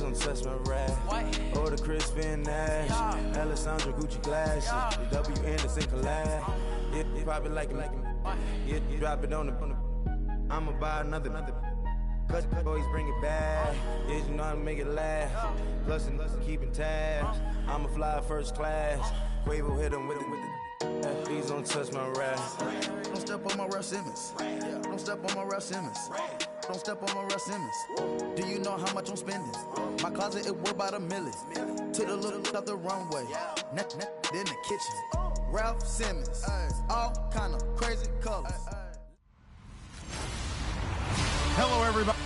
don't touch my rag. Or the Chris Van Nash, Alessandra Gucci glasses, the W Anderson collab. You pop it like it. You drop it on the. I'ma buy another. Cut boys bring it back. Yeah, you know how to make it last. Plus keeping tabs. I'ma fly first class. Quavo hit him with it. Please don't touch my rap. Don't step on my Ralph Simmons. Don't step on my Ralph Simmons. Don't step on my Ralph Simmons. Do you know how much I'm spending? My closet, it worth about $1 million. To the little out the runway. In the kitchen. Ralph Simmons. All kind of crazy colors. Hello, everybody.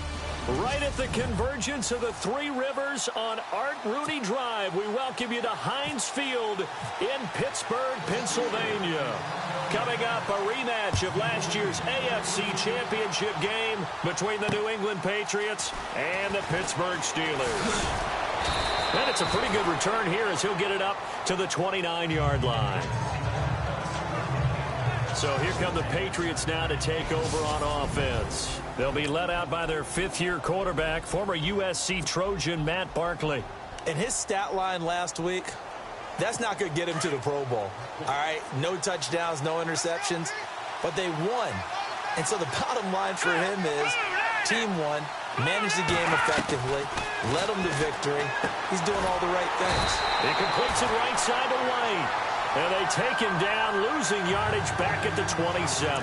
Right at the convergence of the Three Rivers on Art Rooney Drive, we welcome you to Heinz Field in Pittsburgh, Pennsylvania. Coming up, a rematch of last year's AFC Championship game between the New England Patriots and the Pittsburgh Steelers. And it's a pretty good return here as he'll get it up to the 29-yard line. So here come the Patriots now to take over on offense. They'll be led out by their fifth-year quarterback, former USC Trojan Matt Barkley. And his stat line last week, that's not going to get him to the Pro Bowl. All right, no touchdowns, no interceptions, but they won. And so the bottom line for him is team won, managed the game effectively, led them to victory. He's doing all the right things. He completes it right side to White. And they take him down, losing yardage back at the 27.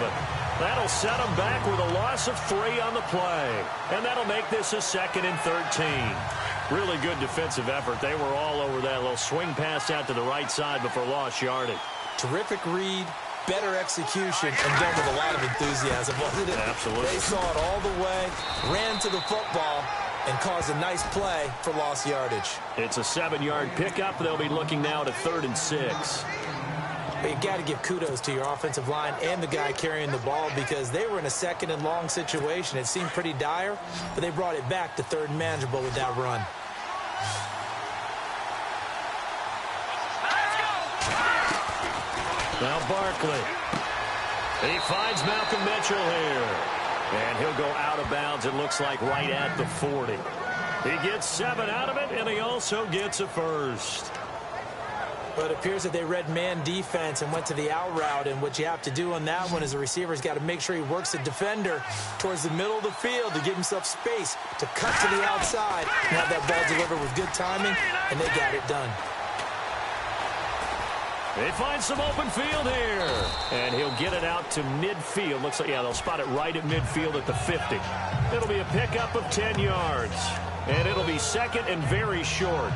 That'll set him back with a loss of 3 on the play. And that'll make this a 2nd and 13. Really good defensive effort. They were all over that little swing pass out to the right side before lost yardage. Terrific read, better execution, and done with a lot of enthusiasm, wasn't it? Absolutely. They saw it all the way, ran to the football, and caused a nice play for lost yardage. It's a 7-yard pickup. They'll be looking now to 3rd and 6. But you got to give kudos to your offensive line and the guy carrying the ball because they were in a 2nd and long situation. It seemed pretty dire, but they brought it back to 3rd and manageable with that run. Now Barkley. He finds Malcolm Mitchell here. And he'll go out of bounds, it looks like, right at the 40. He gets 7 out of it, and he also gets a first. But it appears that they read man defense and went to the out route. And what you have to do on that one is the receiver's got to make sure he works the defender towards the middle of the field to give himself space to cut to the outside and have that ball delivered with good timing, and they got it done. They find some open field here. And he'll get it out to midfield. Looks like, yeah, they'll spot it right at midfield at the 50. It'll be a pickup of 10 yards. And it'll be 2nd and very short.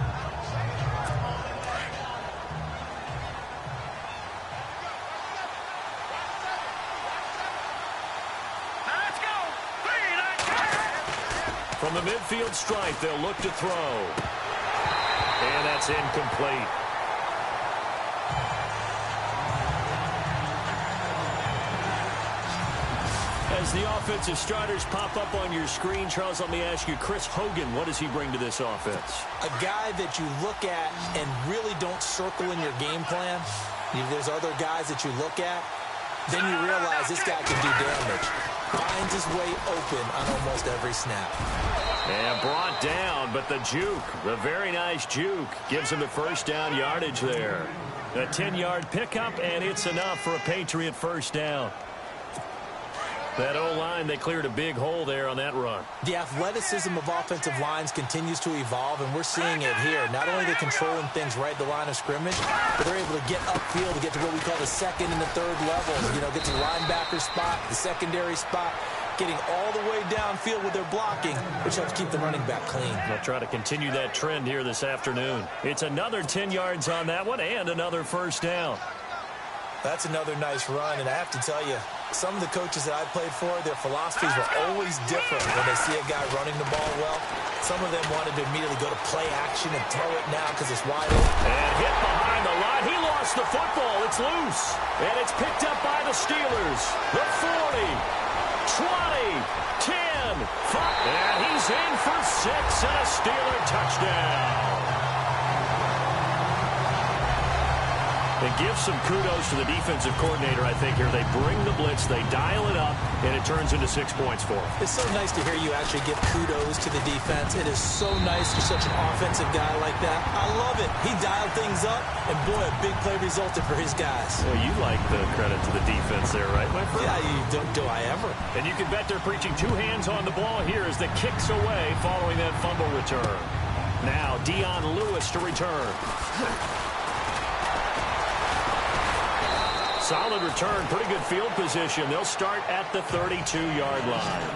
From the midfield stripe, they'll look to throw. And that's incomplete. As the offensive starters pop up on your screen, Charles, let me ask you, Chris Hogan, what does he bring to this offense? A guy that you look at and really don't circle in your game plan. There's other guys that you look at, then you realize this guy can do damage. Finds his way open on almost every snap. And brought down, but the juke, the very nice juke, gives him the first down yardage there. A 10-yard pickup, and it's enough for a Patriot first down. That O-line, they cleared a big hole there on that run. The athleticism of offensive lines continues to evolve, and we're seeing it here. Not only are they controlling things right at the line of scrimmage, but they're able to get upfield to get to what we call the 2nd and the 3rd levels. You know, get to the linebacker spot, the secondary spot, getting all the way downfield with their blocking, which helps keep the running back clean. They'll try to continue that trend here this afternoon. It's another 10 yards on that one and another first down. That's another nice run, and I have to tell you, some of the coaches that I played for, their philosophies were always different when they see a guy running the ball well. Some of them wanted to immediately go to play action and throw it now because it's wide open. And hit behind the line. He lost the football. It's loose. And it's picked up by the Steelers. The 40, 20, 10, 5. And he's in for 6 and a Steeler touchdown. And give some kudos to the defensive coordinator, I think, here. They bring the blitz, they dial it up, and it turns into 6 points for them. It's so nice to hear you actually give kudos to the defense. It is so nice for such an offensive guy like that. I love it. He dialed things up, and boy, a big play resulted for his guys. Well, you like the credit to the defense there, right, my friend? Yeah, do I ever. And you can bet they're preaching two hands on the ball here as the kick's away following that fumble return. Now, Dion Lewis to return. Solid return, pretty good field position. They'll start at the 32-yard line.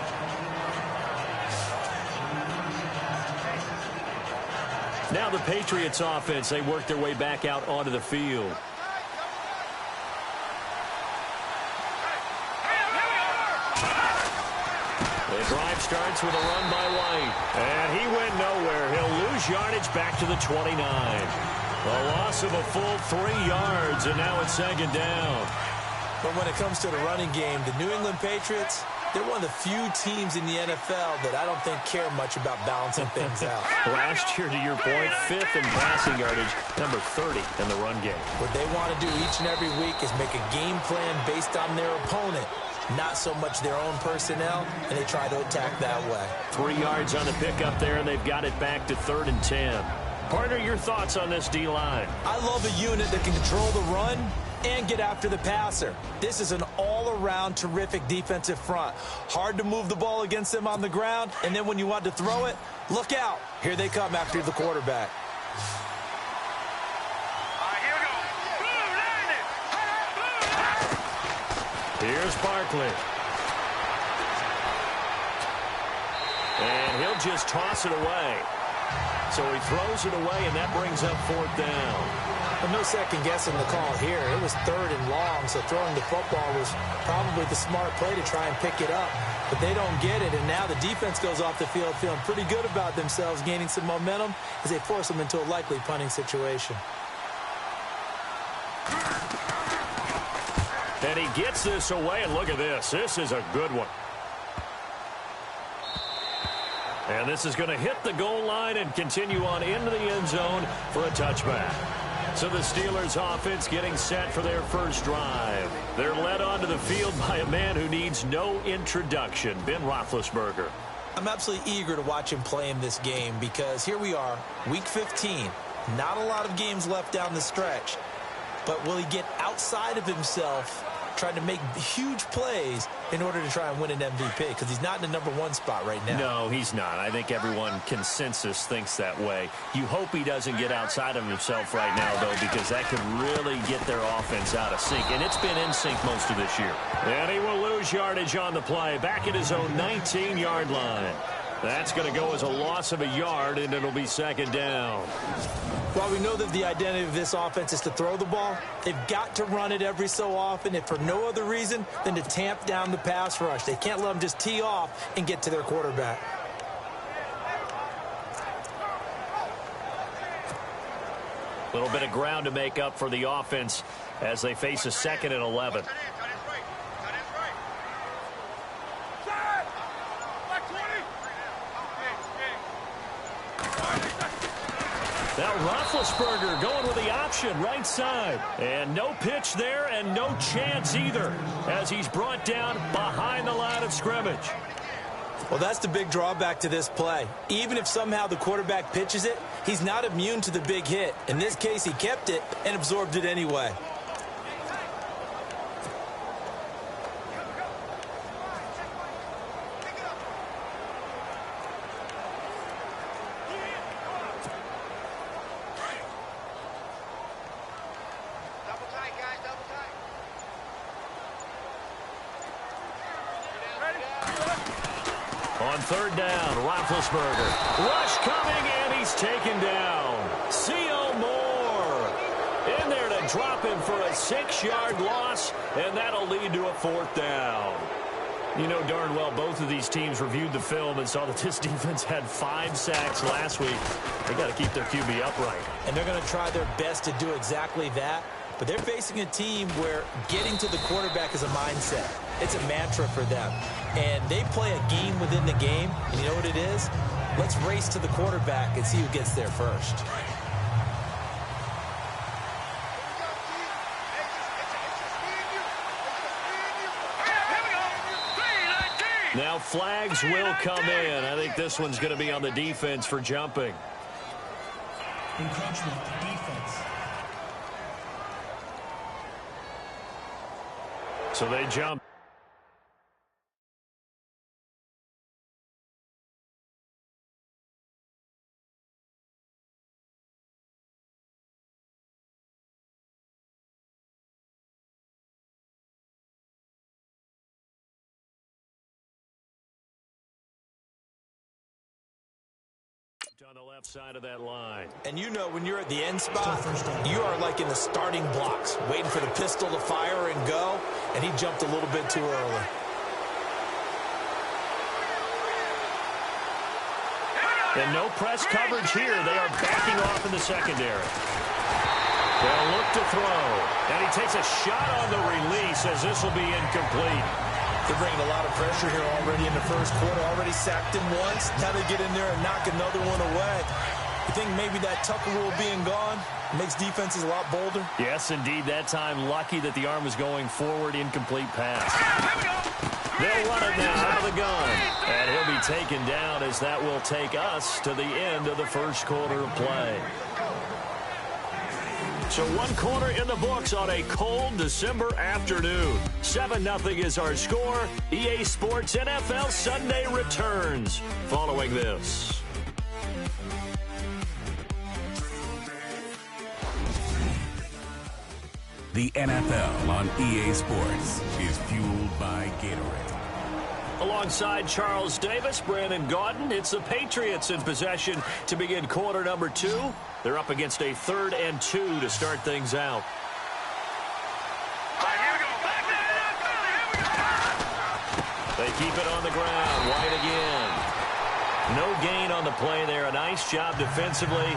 Now the Patriots offense, they work their way back out onto the field. The drive starts with a run by White. And he went nowhere. He'll lose yardage back to the 29. A loss of a full 3 yards, and now it's second down. But when it comes to the running game, the New England Patriots, they're one of the few teams in the NFL that I don't think care much about balancing things out. Last year, to your point, 5th in passing yardage, number 30 in the run game. What they want to do each and every week is make a game plan based on their opponent, not so much their own personnel, and they try to attack that way. 3 yards on the pickup there, and they've got it back to 3rd and 10. Partner, your thoughts on this D-line? I love a unit that can control the run and get after the passer. This is an all-around terrific defensive front. Hard to move the ball against them on the ground, and then when you want to throw it, look out. Here they come after the quarterback. Here's Barkley. And he'll just toss it away. So he throws it away, and that brings up 4th down. Well, no second guessing the call here. It was 3rd and long, so throwing the football was probably the smart play to try and pick it up. But they don't get it, and now the defense goes off the field feeling pretty good about themselves, gaining some momentum as they force them into a likely punting situation. And he gets this away, and look at this. This is a good one. And this is going to hit the goal line and continue on into the end zone for a touchback. So the Steelers offense getting set for their first drive. They're led onto the field by a man who needs no introduction, Ben Roethlisberger. I'm absolutely eager to watch him play in this game because here we are, week 15. Not a lot of games left down the stretch. But will he get outside of himself trying to make huge plays in order to try and win an MVP? Because he's not in the #1 spot right now. No, he's not. I think everyone consensus thinks that way. You hope he doesn't get outside of himself right now, though, because that could really get their offense out of sync. And it's been in sync most of this year. And he will lose yardage on the play, back at his own 19-yard line. That's going to go as a loss of a yard, and it'll be second down. While we know that the identity of this offense is to throw the ball, they've got to run it every so often, if for no other reason than to tamp down the pass rush. They can't let them just tee off and get to their quarterback. A little bit of ground to make up for the offense as they face a 2nd and 11. Now Roethlisberger going with the option right side. And no pitch there and no chance either as he's brought down behind the line of scrimmage. Well, that's the big drawback to this play. Even if somehow the quarterback pitches it, he's not immune to the big hit. In this case, he kept it and absorbed it anyway. On 3rd down, Roethlisberger. Rush coming, and he's taken down. C.O. Moore in there to drop him for a 6-yard loss, and that'll lead to a 4th down. You know darn well both of these teams reviewed the film and saw that this defense had 5 sacks last week. They got to keep their QB upright. And they're going to try their best to do exactly that. But they're facing a team where getting to the quarterback is a mindset. It's a mantra for them. And they play a game within the game. And you know what it is? Let's race to the quarterback and see who gets there first. Now flags will come in. I think this one's going to be on the defense for jumping. Encroachment defense. So they jump. On the left side of that line. And you know when you're at the end spot, you are like in the starting blocks, waiting for the pistol to fire and go, and he jumped a little bit too early. And no press coverage here. They are backing off in the secondary. They'll look to throw. And he takes a shot on the release as this will be incomplete. They're bringing a lot of pressure here already in the first quarter. Already sacked him once. Now they get in there and knock another one away. You think maybe that Tucker rule being gone makes defenses a lot bolder? Yes, indeed. That time, lucky that the arm was going forward. Incomplete pass. They'll run it now out of the gun. And he'll be taken down as that will take us to the end of the first quarter of play. So 1 quarter in the books on a cold December afternoon. 7-0 is our score. EA Sports NFL Sunday returns following this. The NFL on EA Sports is fueled by Gatorade. Alongside Charles Davis, Brandon Gaudin, it's the Patriots in possession to begin quarter number 2. They're up against a 3rd and 2 to start things out. They keep it on the ground. White again. No gain on the play there. A nice job defensively.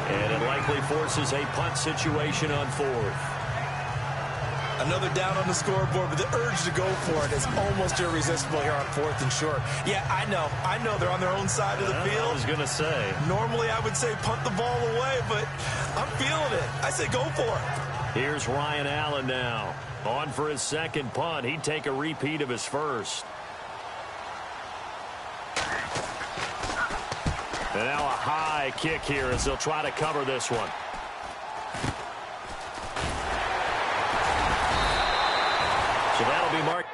And it likely forces a punt situation on 4th. Another down on the scoreboard, but the urge to go for it is almost irresistible here on 4th and short. Yeah, I know they're on their own side of the field. I was going to say. Normally I would say punt the ball away, but I'm feeling it. I say go for it. Here's Ryan Allen now. On for his second punt. He'd take a repeat of his first. And now a high kick here as they'll try to cover this one. So that'll be marked.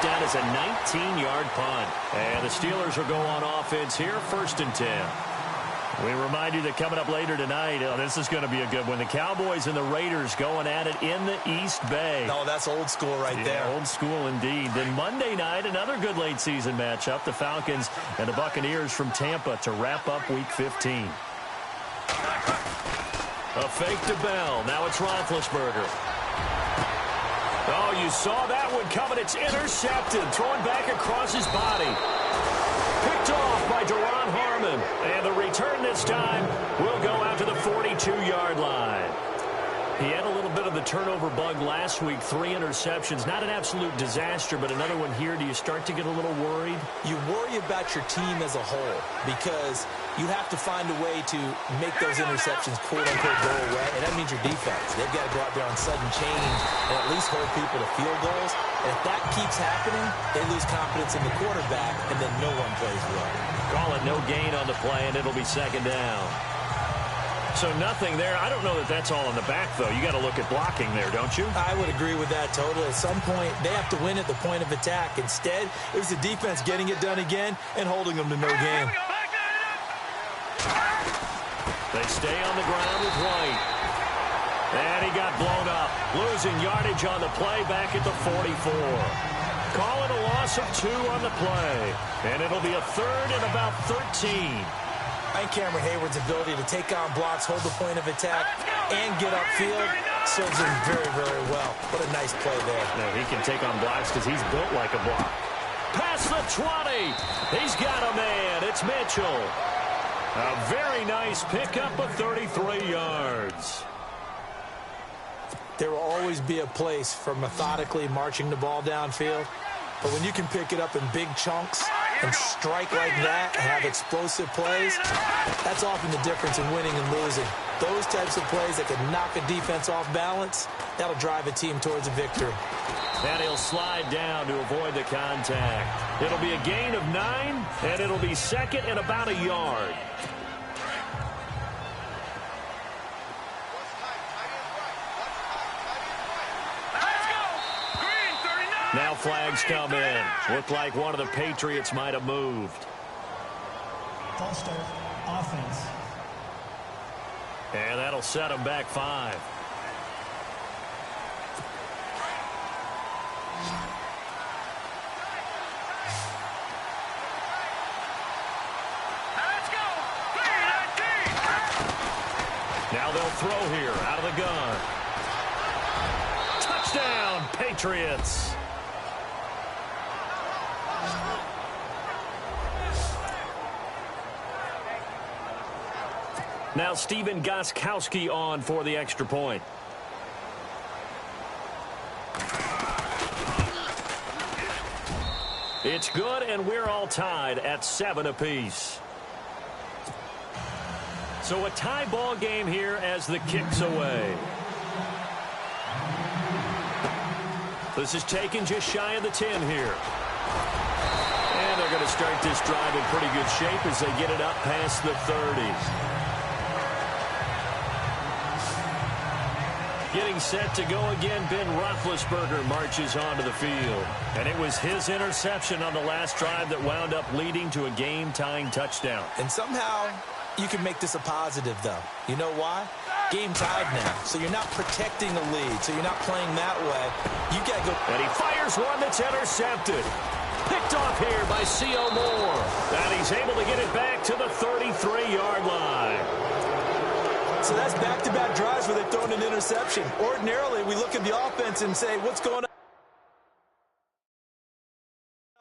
Down as a 19-yard punt. And the Steelers will go on offense here, 1st and 10. We remind you that coming up later tonight, this is going to be a good one. The Cowboys and the Raiders going at it in the East Bay. Oh, that's old school right there. Old school indeed. Then Monday night, another good late season matchup. The Falcons and the Buccaneers from Tampa to wrap up Week 15. A fake to Bell. Now it's Roethlisberger. Oh, you saw that one coming. It's intercepted. Thrown back across his body. Picked off by Duron Harmon. And the return this time will go out to the 42-yard line. He had a little bit of the turnover bug last week. 3 interceptions. Not an absolute disaster, but another one here. Do you start to get a little worried? You worry about your team as a whole because you have to find a way to make those interceptions, quote-unquote, go away. And that means your defense. They've got to go out there on sudden change and at least hold people to field goals. And if that keeps happening, they lose confidence in the quarterback, and then no one plays well. Call it no gain on the play, and it'll be second down. So nothing there. I don't know that that's all in the back, though. You got to look at blocking there, don't you? I would agree with that totally. At some point, they have to win at the point of attack. Instead, it was the defense getting it done again and holding them to no gain. They stay on the ground with White. And he got blown up. Losing yardage on the play back at the 44. Call it a loss of 2 on the play. And it'll be a third and about 13. I think Cameron Hayward's ability to take on blocks, hold the point of attack, and get upfield serves him very, very well. What a nice play there. No, he can take on blocks because he's built like a block. Past the 20. He's got a man. It's Mitchell. A very nice pickup of 33 yards. There will always be a place for methodically marching the ball downfield. But when you can pick it up in big chunks and strike like that and have explosive plays, that's often the difference in winning and losing. Those types of plays that can knock a defense off balance, that'll drive a team towards a victory. And he'll slide down to avoid the contact. It'll be a gain of 9, and it'll be second and about a yard. Now flags come in. Looked like one of the Patriots might have moved. False start, offense. And that'll set them back 5. Now they'll throw here out of the gun. Touchdown, Patriots. Now Steven Gostkowski on for the extra point. It's good, and we're all tied at 7 apiece. So a tie ball game here as the kick's away. This is taken just shy of the 10 here. And they're going to start this drive in pretty good shape as they get it up past the 30. Getting set to go again, Ben Roethlisberger marches onto the field. And it was his interception on the last drive that wound up leading to a game-tying touchdown. And somehow you can make this a positive, though. You know why? Game tied now, so you're not protecting the lead, so you're not playing that way. You got to go. And he fires one that's intercepted. Picked off here by C.O. Moore. And he's able to get it back to the 33-yard line. So that's back-to-back drives where they've thrown an interception. Ordinarily, we look at the offense and say, what's going on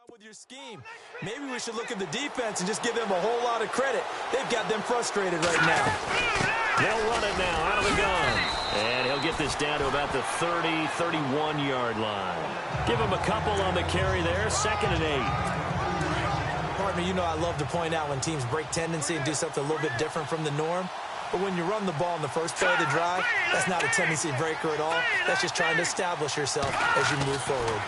with your scheme? Maybe we should look at the defense and just give them a whole lot of credit. They've got them frustrated right now. They'll run it now out of the gun. And he'll get this down to about the 30, 31-yard line. Give him a couple on the carry there, 2nd and 8. Partner, you know I love to point out when teams break tendency and do something a little bit different from the norm. But when you run the ball in the first play of the drive, that's not a tendency breaker at all. That's just trying to establish yourself as you move forward.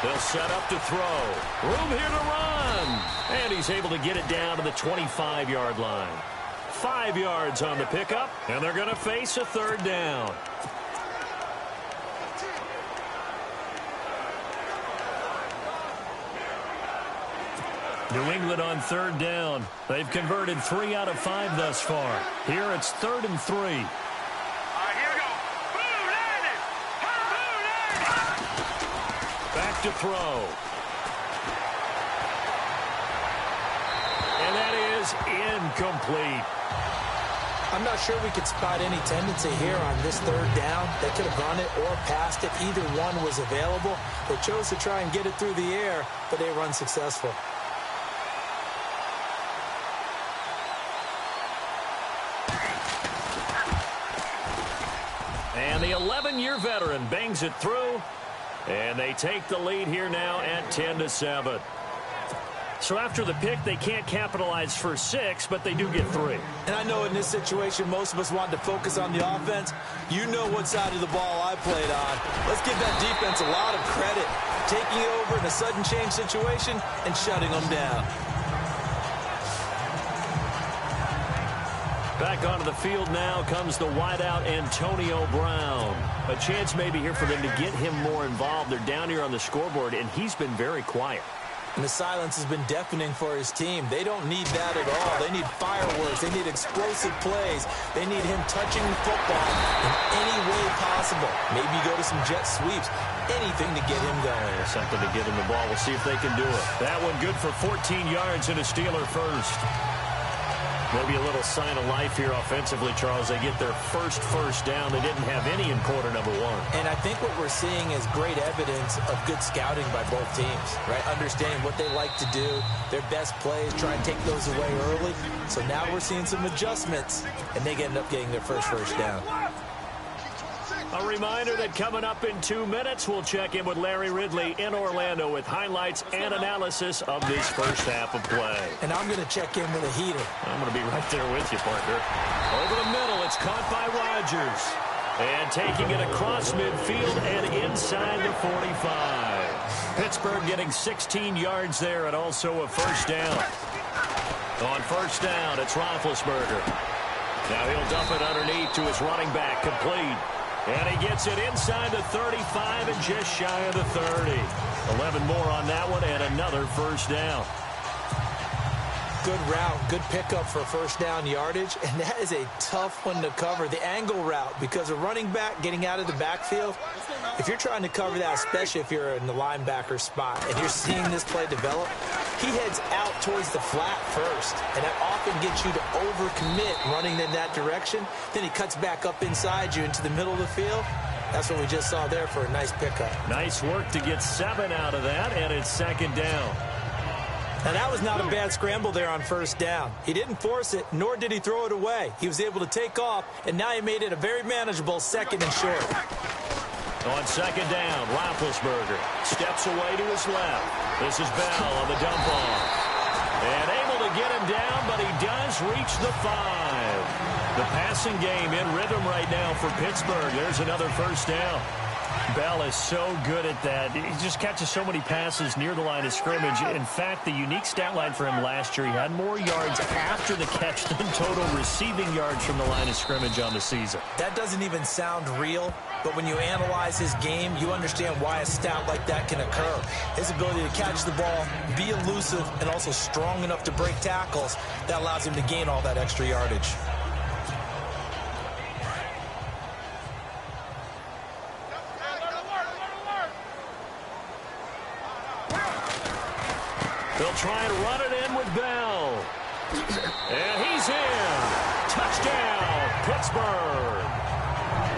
They'll set up to throw. Room here to run. And he's able to get it down to the 25-yard line. 5 yards on the pickup, and they're going to face a 3rd down. New England on third down. They've converted 3 out of 5 thus far. Here it's 3rd and 3. All right, here we go. Back to throw. And that is incomplete. I'm not sure we could spot any tendency here on this 3rd down. They could have run it or passed it. Either one was available. They chose to try and get it through the air, but they were unsuccessful. And the 11-year veteran bangs it through, and they take the lead here now at 10-7. So after the pick, they can't capitalize for 6, but they do get 3. And I know in this situation, most of us wanted to focus on the offense. You know what side of the ball I played on. Let's give that defense a lot of credit, taking it over in a sudden change situation and shutting them down. Back onto the field now comes the wideout Antonio Brown. A chance maybe here for them to get him more involved. They're down here on the scoreboard, and he's been very quiet. And the silence has been deafening for his team. They don't need that at all. They need fireworks. They need explosive plays. They need him touching the football in any way possible. Maybe go to some jet sweeps. Anything to get him going. Something to get him the ball. We'll see if they can do it. That one good for 14 yards and a Steeler first. Maybe a little sign of life here offensively, Charles. They get their first down. They didn't have any in quarter number 1. And I think what we're seeing is great evidence of good scouting by both teams, right? Understanding what they like to do, their best plays, try and take those away early. So now we're seeing some adjustments, and they end up getting their first down. A reminder that coming up in 2 minutes, we'll check in with Larry Ridley in Orlando with highlights and analysis of this first half of play. And I'm going to check in with a heater. I'm going to be right there with you, partner. Over the middle, it's caught by Rodgers. And taking it across midfield and inside the 45. Pittsburgh getting 16 yards there and also a first down. On first down, it's Roethlisberger. Now he'll dump it underneath to his running back, complete. And he gets it inside the 35 and just shy of the 30. 11 more on that one and another first down. Good route, good pickup for first down yardage, and that is a tough one to cover, the angle route, because a running back getting out of the backfield, if you're trying to cover that, especially if you're in the linebacker spot and you're seeing this play develop, he heads out towards the flat first, and that often gets you to overcommit running in that direction. Then he cuts back up inside you into the middle of the field. That's what we just saw there for a nice pickup. Nice work to get 7 out of that, and it's second down. Now, that was not a bad scramble there on first down. He didn't force it, nor did he throw it away. He was able to take off, and now he made it a very manageable 2nd and short. On second down, Roethlisberger steps away to his left. This is Bell on the dump off. And able to get him down, but he does reach the 5. The passing game in rhythm right now for Pittsburgh. There's another first down. Bell is so good at that. He just catches so many passes near the line of scrimmage. In fact, the unique stat line for him last year, he had more yards after the catch than total receiving yards from the line of scrimmage on the season. That doesn't even sound real, but when you analyze his game, you understand why a stat like that can occur. His ability to catch the ball, be elusive, and also strong enough to break tackles, that allows him to gain all that extra yardage. They'll try and run it in with Bell. And he's in. Touchdown, Pittsburgh.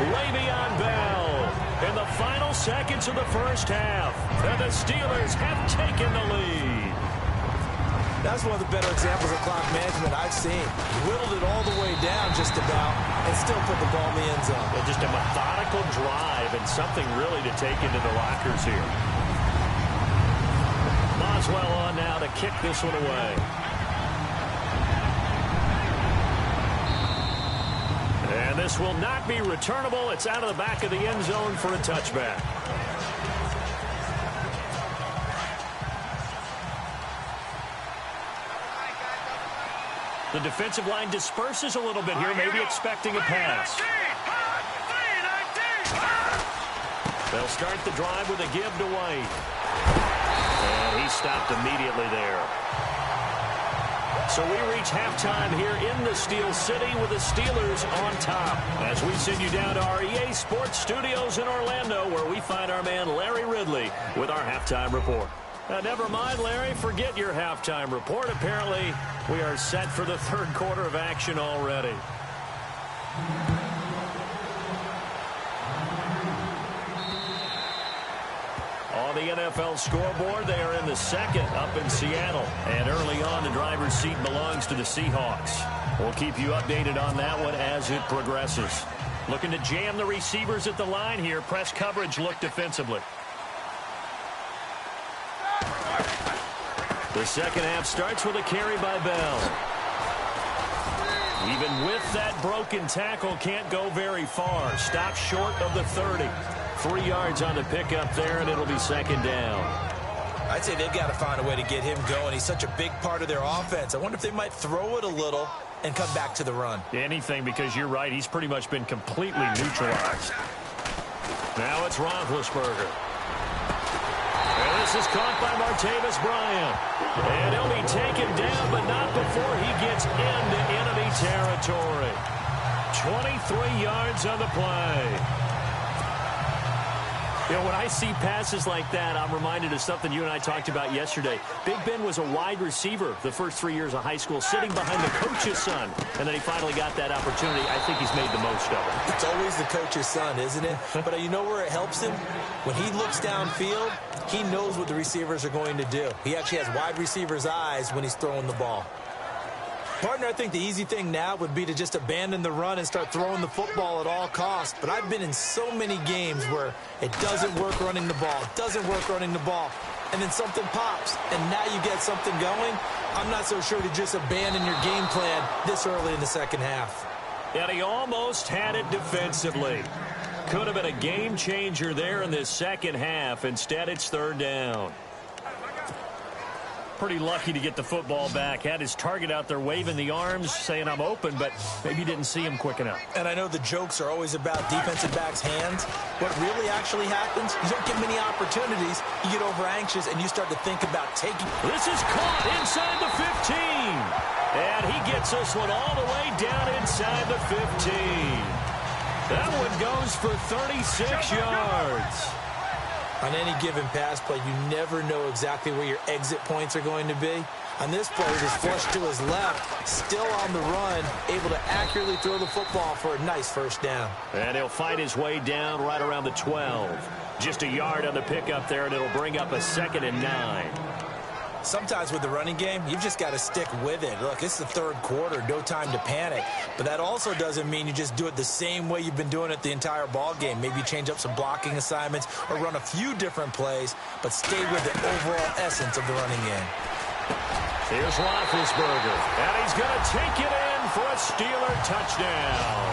Le'Veon Bell in the final seconds of the first half. And the Steelers have taken the lead. That's one of the better examples of clock management I've seen. Whittled it all the way down just about and still put the ball in the end zone. Well, just a methodical drive and something really to take into the lockers here. Boswell on now to kick this one away. And this will not be returnable. It's out of the back of the end zone for a touchback. The defensive line disperses a little bit here, maybe expecting a pass. They'll start the drive with a give to White. And he stopped immediately there. So we reach halftime here in the Steel City with the Steelers on top. As we send you down to our EA Sports Studios in Orlando, where we find our man Larry Ridley with our halftime report. Never mind, Larry, forget your halftime report. Apparently, we are set for the third quarter of action already. On the NFL scoreboard, they are in the second up in Seattle. And early on, the driver's seat belongs to the Seahawks. We'll keep you updated on that one as it progresses. Looking to jam the receivers at the line here. Press coverage look defensively. The second half starts with a carry by Bell. Even with that broken tackle, can't go very far. Stops short of the 30. 3 yards on the pickup there, and it'll be second down. I'd say they've got to find a way to get him going. He's such a big part of their offense. I wonder if they might throw it a little and come back to the run. Anything, because you're right. He's pretty much been completely neutralized. Now it's Roethlisberger. And this is caught by Martavis Bryant. And he'll be taken down, but not before he gets into enemy territory. 23 yards on the play. You know, when I see passes like that, I'm reminded of something you and I talked about yesterday. Big Ben was a wide receiver the first 3 years of high school, sitting behind the coach's son. And then he finally got that opportunity. I think he's made the most of it. It's always the coach's son, isn't it? But you know where it helps him? When he looks downfield, he knows what the receivers are going to do. He actually has wide receivers' eyes when he's throwing the ball. Partner, I think the easy thing now would be to just abandon the run and start throwing the football at all costs. But I've been in so many games where it doesn't work running the ball, and then something pops, and now you get something going. I'm not so sure to just abandon your game plan this early in the second half. And he almost had it defensively. Could have been a game changer there in this second half. Instead, it's third down. Pretty lucky to get the football back. Had his target out there waving the arms, saying I'm open, but maybe didn't see him quick enough. And I know the jokes are always about defensive backs' hands. What really actually happens, you don't get many opportunities. You get over anxious, and you start to think about taking. This is caught inside the 15. And he gets this one all the way down inside the 15. That one goes for 36 yards. On any given pass play, you never know exactly where your exit points are going to be. On this play, it was flushed to his left, still on the run, able to accurately throw the football for a nice first down. And he'll fight his way down right around the 12. Just a yard on the pickup there, and it'll bring up a 2nd and 9. Sometimes with the running game, you've just got to stick with it. Look, it's the third quarter, no time to panic. But that also doesn't mean you just do it the same way you've been doing it the entire ball game. Maybe change up some blocking assignments or run a few different plays, but stay with the overall essence of the running game. Here's Roethlisberger, and he's going to take it in for a Steeler touchdown.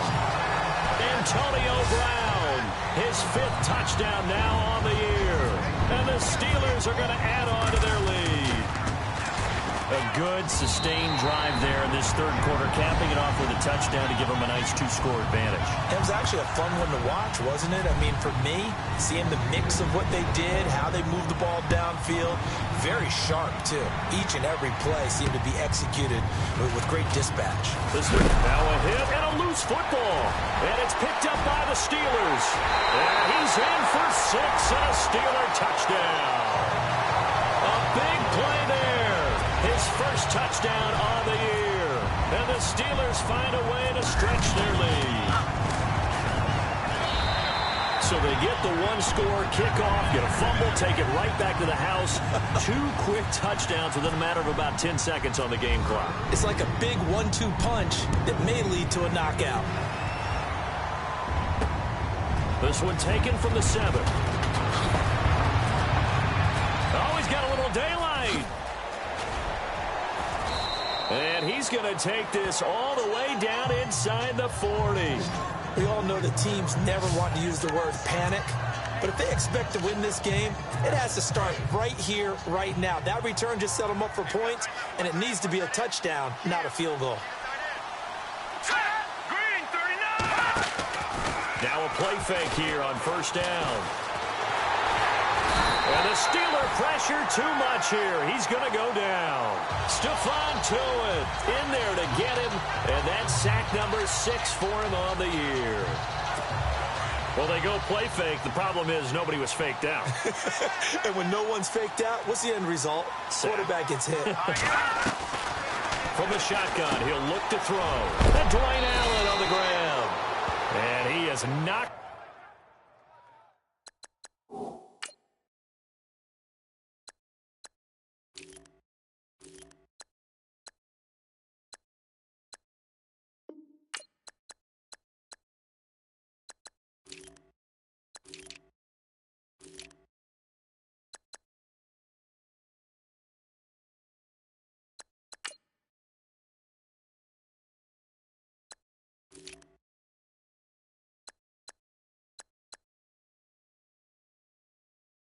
Antonio Brown, his 5th touchdown now on the year. And the Steelers are going to add on to their lead. A good, sustained drive there in this third quarter, capping it off with a touchdown to give them a nice 2-score advantage. It was actually a fun one to watch, wasn't it? I mean, for me, seeing the mix of what they did, how they moved the ball downfield, very sharp, too. Each and every play seemed to be executed with great dispatch. This one now a hit and a loose football. And it's picked up by the Steelers. And he's in for 6 and a Steeler touchdown. A big play there. His first touchdown on the year. And the Steelers find a way to stretch their lead. So they get the 1-score kickoff, get a fumble, take it right back to the house. 2 quick touchdowns within a matter of about 10 seconds on the game clock. It's like a big 1-2 punch that may lead to a knockout. This one taken from the 7. Oh, he's got a little daylight. And he's going to take this all the way down inside the 40. We all know that teams never want to use the word panic. But if they expect to win this game, it has to start right here, right now. That return just set them up for points, and it needs to be a touchdown, not a field goal. Green 39. Now a play fake here on first down. And the Steeler pressure too much here. He's going to go down. Stephon Tuitt in there to get him. And that's sack number 6 for him on the year. Well, they go play fake. The problem is nobody was faked out. And when no one's faked out, what's the end result? Quarterback gets hit. From the shotgun, he'll look to throw. And Dwayne Allen on the ground. And he is knocked.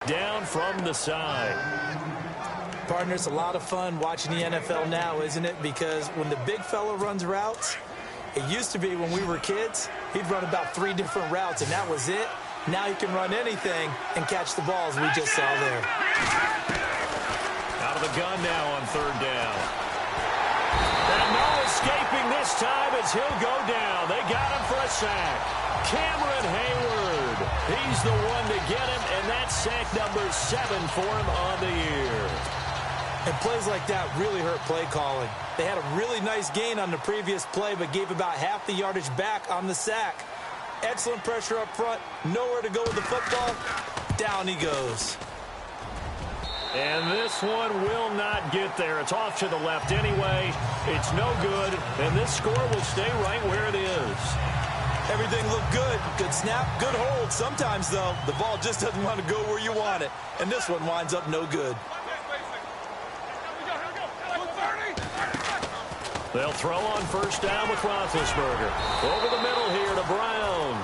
Down from the side. Partner, it's a lot of fun watching the NFL now, isn't it? Because when the big fella runs routes, it used to be when we were kids, he'd run about 3 different routes, and that was it. Now he can run anything and catch the balls we just saw there. Out of the gun now on 3rd down. And no escaping this time as he'll go down. They got him for a sack. Cameron Hayward. He's the one to get him, and that's sack number 7 for him on the year. And plays like that really hurt play calling. They had a really nice gain on the previous play, but gave about half the yardage back on the sack. Excellent pressure up front. Nowhere to go with the football. Down he goes. And this one will not get there. It's off to the left anyway. It's no good, and this score will stay right where it is. Everything looked good. Good snap, good hold. Sometimes, though, the ball just doesn't want to go where you want it. And this one winds up no good. They'll throw on 1st down with Roethlisberger. Over the middle here to Brown.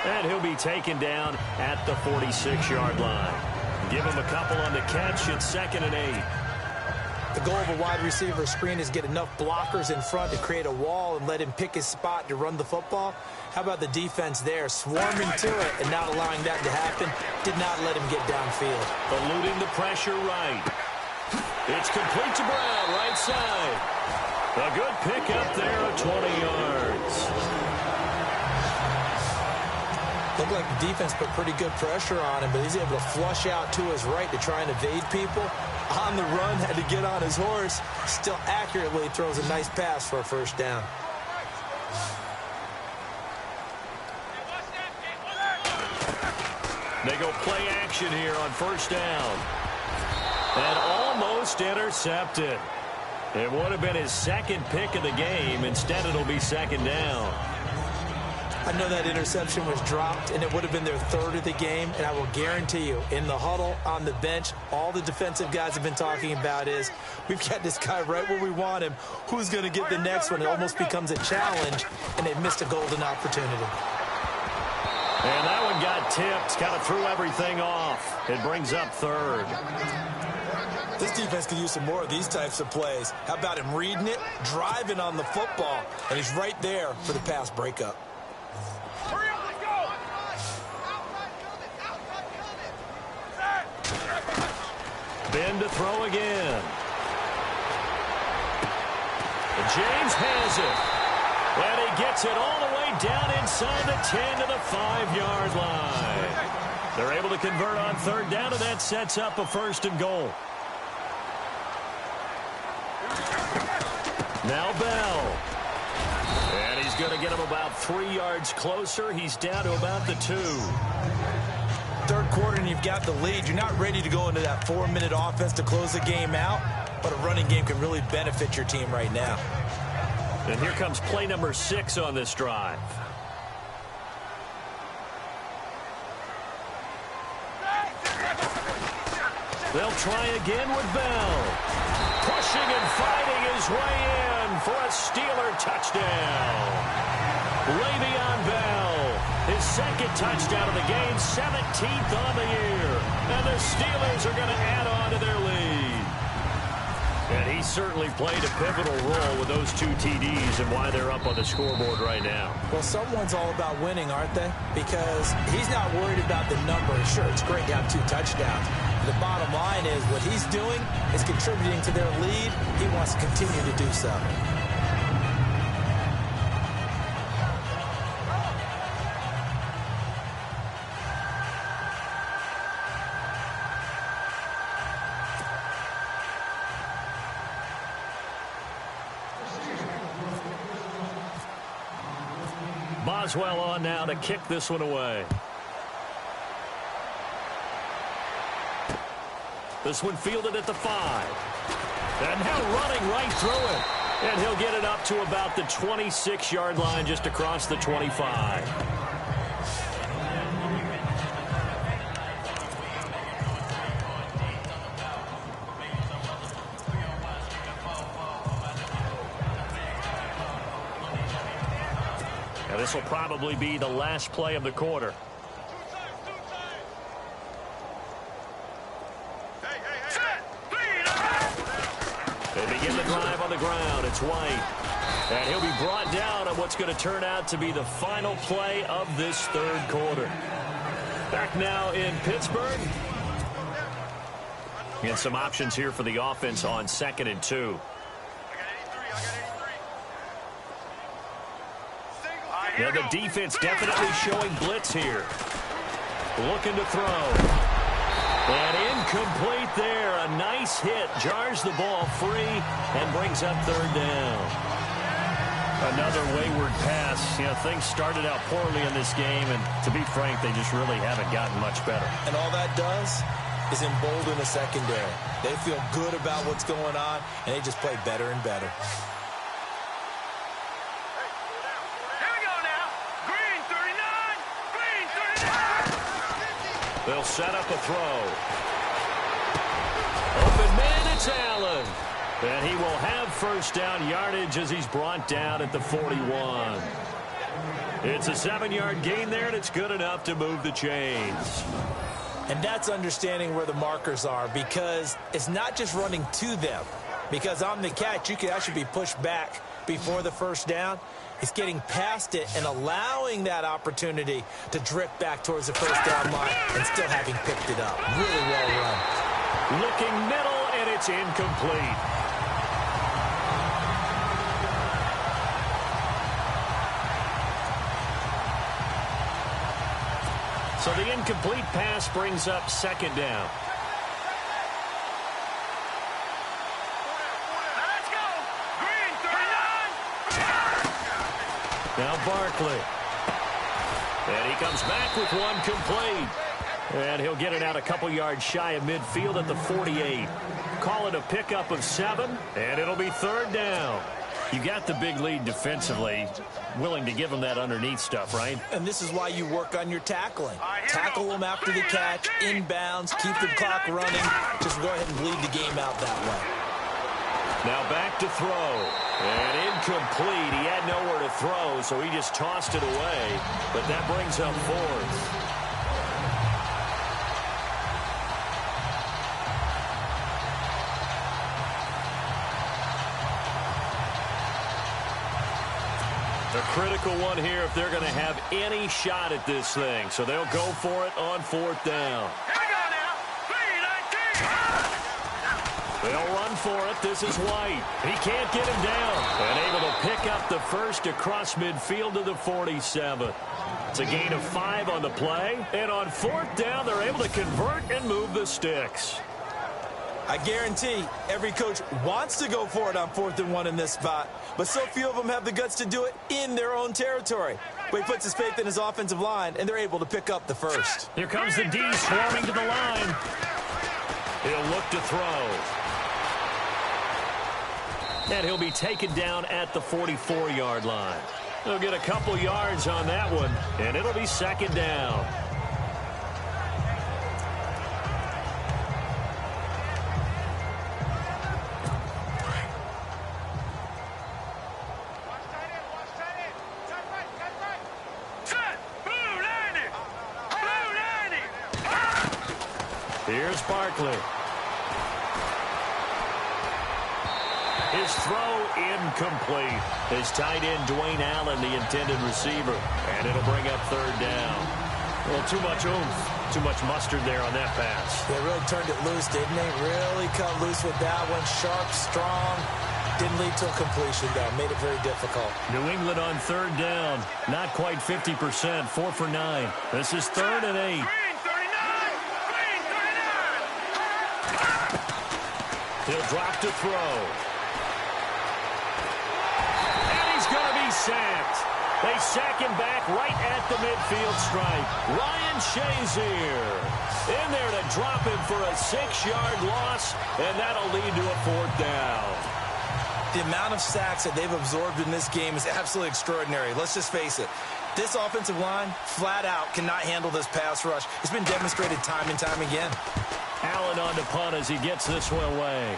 And he'll be taken down at the 46-yard line. Give him a couple on the catch. It's 2nd and 8. The goal of a wide receiver screen is get enough blockers in front to create a wall and let him pick his spot to run the football. How about the defense there, swarming to it and not allowing that to happen? Did not let him get downfield. Eluding the pressure right. It's complete to Brown, right side. A good pick up there of 20 yards. Looked like the defense put pretty good pressure on him, but he's able to flush out to his right to try and evade people. On the run, had to get on his horse. Still accurately throws a nice pass for a 1st down. They go play action here on 1st down. And almost intercepted. It would have been his 2nd pick of the game. Instead, it'll be 2nd down. I know that interception was dropped, and it would have been their 3rd of the game, and I will guarantee you, in the huddle, on the bench, all the defensive guys have been talking about is, we've got this guy right where we want him. Who's going to get the next one? It almost becomes a challenge, and they missed a golden opportunity. And that one got tipped, kind of threw everything off. It brings up 3rd. This defense could use some more of these types of plays. How about him reading it, driving on the football, and he's right there for the pass breakup. Ben to throw again. And James has it. And he gets it all the way down inside the 10 to the 5-yard line. They're able to convert on 3rd down, and that sets up a 1st and goal. Now Bell. And he's going to get him about 3 yards closer. He's down to about the 2. 3rd quarter and you've got the lead. You're not ready to go into that 4-minute offense to close the game out, but a running game can really benefit your team right now. And here comes play number 6 on this drive. They'll try again with Bell. Pushing and fighting his way in for a Steeler touchdown. Le'Veon Bell. His 2nd touchdown of the game, 17th on the year. And the Steelers are going to add on to their lead. And he certainly played a pivotal role with those 2 TDs and why they're up on the scoreboard right now. Well, someone's all about winning, aren't they? Because he's not worried about the number. Sure, it's great to have 2 touchdowns. The bottom line is what he's doing is contributing to their lead. He wants to continue to do so. Boswell on now to kick this one away. This one fielded at the 5. And now running right through it. And he'll get it up to about the 26-yard line just across the 25. Now this will probably be the last play of the quarter. They begin the drive on the ground. It's White. And he'll be brought down on what's going to turn out to be the final play of this third quarter. Back now in Pittsburgh. And some options here for the offense on 2nd and 2. Now the defense definitely showing blitz here. Looking to throw. And incomplete there. A nice hit. Jars the ball free and brings up 3rd down. Another wayward pass. You know, things started out poorly in this game, and to be frank, they just really haven't gotten much better. And all that does is embolden the secondary. They feel good about what's going on, and they just play better and better. They'll set up a throw. Open man, it's Allen. And he will have 1st down yardage as he's brought down at the 41. It's a 7-yard gain there, and it's good enough to move the chains. And that's understanding where the markers are, because it's not just running to them. Because on the catch, you can actually be pushed back before the 1st down. It's getting past it and allowing that opportunity to drift back towards the 1st down line and still having picked it up. Really well run. Looking middle, and it's incomplete. So the incomplete pass brings up 2nd down. Now Barkley. And he comes back with one complete. And he'll get it out a couple yards shy of midfield at the 48. Call it a pickup of 7, and it'll be 3rd down. You got the big lead defensively. Willing to give them that underneath stuff, right? And this is why you work on your tackling. Tackle them after the catch, inbounds, keep the clock running. Just go ahead and bleed the game out that way. Now back to throw. And incomplete. He had nowhere to throw, so he just tossed it away. But that brings up 4th. A critical one here if they're going to have any shot at this thing. So they'll go for it on 4th down. They'll run for it. This is White. He can't get him down. And able to pick up the 1st across midfield to the 47. It's a gain of 5 on the play. And on 4th down, they're able to convert and move the sticks. I guarantee every coach wants to go for it on 4th and 1 in this spot, but so few of them have the guts to do it in their own territory. But he puts his faith in his offensive line, and they're able to pick up the 1st. Here comes the D swarming to the line. He'll look to throw. And he'll be taken down at the 44-yard line. He'll get a couple yards on that one, and it'll be 2nd down. Here's Barkley. His throw incomplete. His tight end, Dwayne Allen, the intended receiver. And it'll bring up 3rd down. Well, too much oomph. Too much mustard there on that pass. They really turned it loose, didn't they? Really cut loose with that one. Sharp, strong. Didn't lead to a completion, though. Made it very difficult. New England on third down. Not quite 50%. 4 for 9. This is 3rd and 8. He'll drop to throw. And he's going to be sacked. They sack him back right at the midfield stripe. Ryan Shazier in there to drop him for a 6-yard loss, and that'll lead to a 4th down. The amount of sacks that they've absorbed in this game is absolutely extraordinary. Let's just face it. This offensive line, flat out, cannot handle this pass rush. It's been demonstrated time and time again. Allen on to punt as he gets this one away.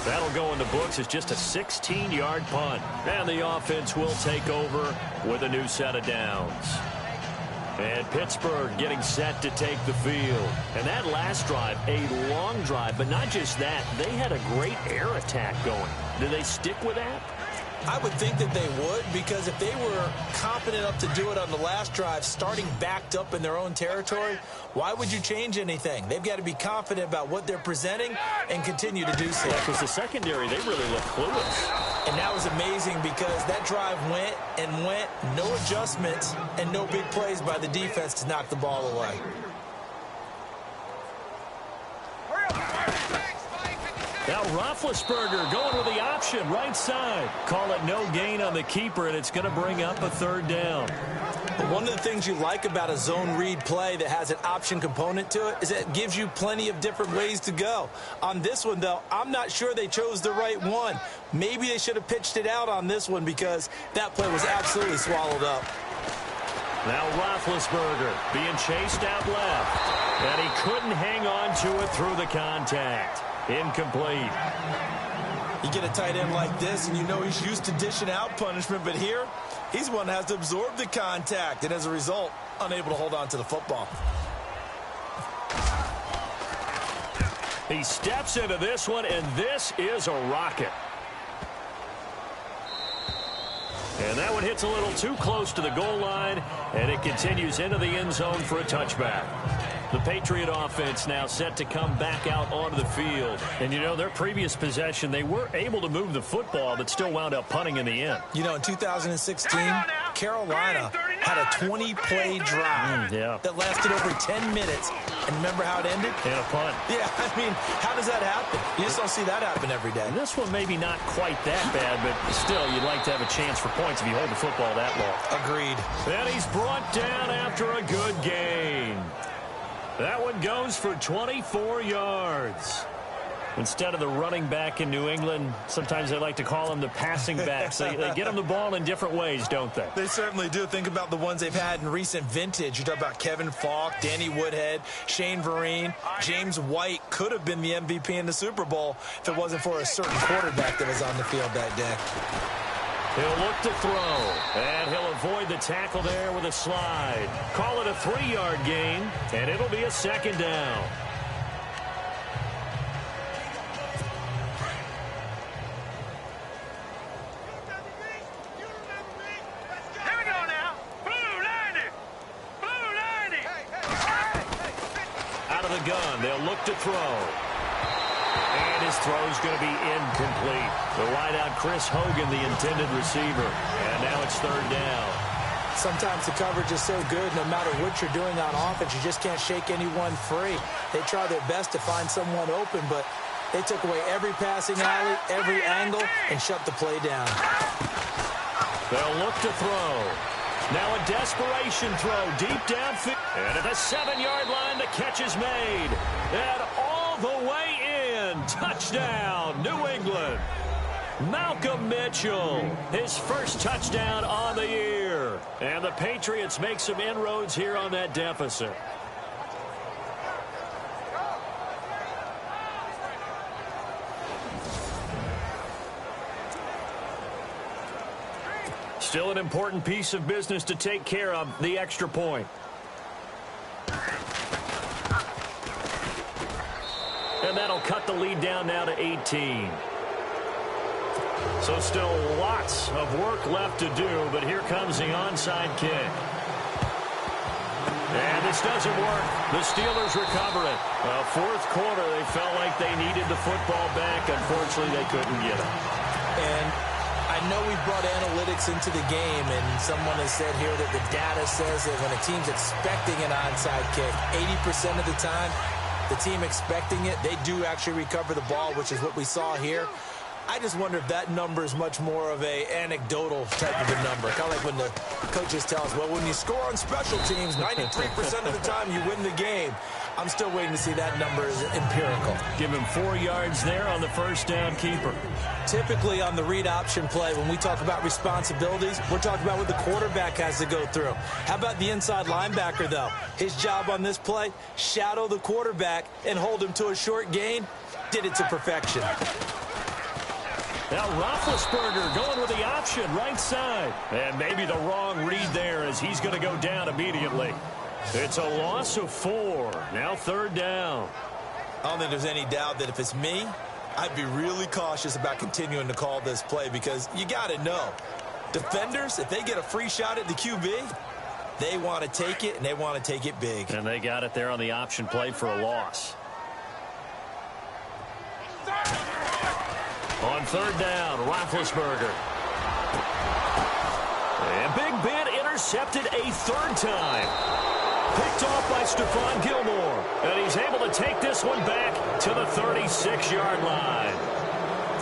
That'll go in the books as just a 16-yard punt. And the offense will take over with a new set of downs. And Pittsburgh getting set to take the field. And that last drive, a long drive, but not just that. They had a great air attack going. Do they stick with that? I would think that they would, because if they were confident enough to do it on the last drive, starting backed up in their own territory, why would you change anything? They've got to be confident about what they're presenting and continue to do so. Yeah, because the secondary, they really look clueless. And that was amazing because that drive went and went, no adjustments and no big plays by the defense to knock the ball away. Now Roethlisberger going with the option, right side. Call it no gain on the keeper, and it's going to bring up a 3rd down. But one of the things you like about a zone read play that has an option component to it is that it gives you plenty of different ways to go. On this one, though, I'm not sure they chose the right one. Maybe they should have pitched it out on this one because that play was absolutely swallowed up. Now Roethlisberger being chased out left, and he couldn't hang on to it through the contact. Incomplete. You get a tight end like this, and you know he's used to dishing out punishment, but here, he's one that has to absorb the contact, and as a result, unable to hold on to the football. He steps into this one, and this is a rocket. And that one hits a little too close to the goal line, and it continues into the end zone for a touchback. The Patriot offense now set to come back out onto the field. And, you know, their previous possession, they were able to move the football, but still wound up punting in the end. You know, in 2016, Carolina had a 20-play drive that lasted over 10 minutes. And remember how it ended? In a punt. Yeah, I mean, how does that happen? You just don't see that happen every day. And this one maybe not quite that bad, but still, you'd like to have a chance for points if you hold the football that long. Agreed. And he's brought down after a good gain. That one goes for 24 yards. Instead of the running back in New England, sometimes they like to call them the passing backs. They get them the ball in different ways, don't they? They certainly do. Think about the ones they've had in recent vintage. You talk about Kevin Falk, Danny Woodhead, Shane Vereen. James White could have been the MVP in the Super Bowl if it wasn't for a certain quarterback that was on the field that day. He'll look to throw, and he'll avoid the tackle there with a slide. Call it a 3-yard gain, and it'll be a 2nd down. Here we go now. Blue 90. Blue 90. Out of the gun, they'll look to throw. And his throw's going to be incomplete. The wideout, Chris Hogan, the intended receiver. And now it's 3rd down. Sometimes the coverage is so good, no matter what you're doing on offense, you just can't shake anyone free. They try their best to find someone open, but they took away every passing alley, every angle, and shut the play down. They'll look to throw. Now a desperation throw deep downfield. And at the 7-yard line, the catch is made. And all the way in. Touchdown, New England. Malcolm Mitchell, his first touchdown on the year. And the Patriots make some inroads here on that deficit. Still an important piece of business to take care of, the extra point. And that'll cut the lead down now to 18. So still lots of work left to do, but here comes the onside kick. And this doesn't work. The Steelers recover it. Fourth quarter, they felt like they needed the football back. Unfortunately, they couldn't get it. And I know we brought analytics into the game, and someone has said here that the data says that when a team's expecting an onside kick, 80% of the time, the team expecting it, they do actually recover the ball, which is what we saw here. I just wonder if that number is much more of a anecdotal type of a number. Kind of like when the coaches tell us, well, when you score on special teams, 93% of the time you win the game. I'm still waiting to see that number is empirical. Give him 4 yards there on the first down keeper. Typically on the read option play, when we talk about responsibilities, we're talking about what the quarterback has to go through. How about the inside linebacker, though? His job on this play, shadow the quarterback and hold him to a short gain. Did it to perfection. Now Roethlisberger going with the option right side. And maybe the wrong read there as he's going to go down immediately. It's a loss of 4. Now third down. I don't think there's any doubt that if it's me, I'd be really cautious about continuing to call this play because you got to know. Defenders, if they get a free shot at the QB, they want to take it, and they want to take it big. And they got it there on the option play for a loss. On third down, Roethlisberger. And Big Ben intercepted a third time. Picked off by Stephon Gilmore. And he's able to take this one back to the 36-yard line.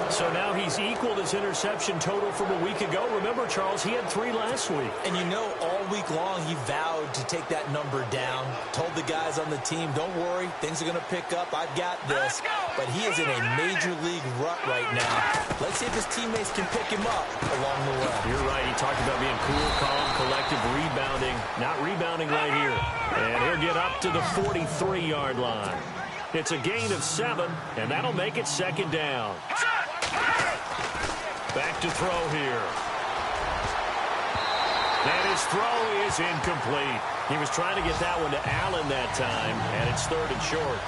So now he's equaled his interception total from a week ago. Remember, Charles, he had 3 last week. And you know, all week long he vowed to take that number down. Told the guys on the team, don't worry, things are going to pick up. I've got this. But he is in a major league rut right now. Let's see if his teammates can pick him up along the way. You're right. He talked about being cool, calm, collective, rebounding. Not rebounding right here. And he'll get up to the 43-yard line. It's a gain of 7, and that'll make it second down. Back to throw here. And his throw is incomplete. He was trying to get that one to Allen that time, and it's third and short.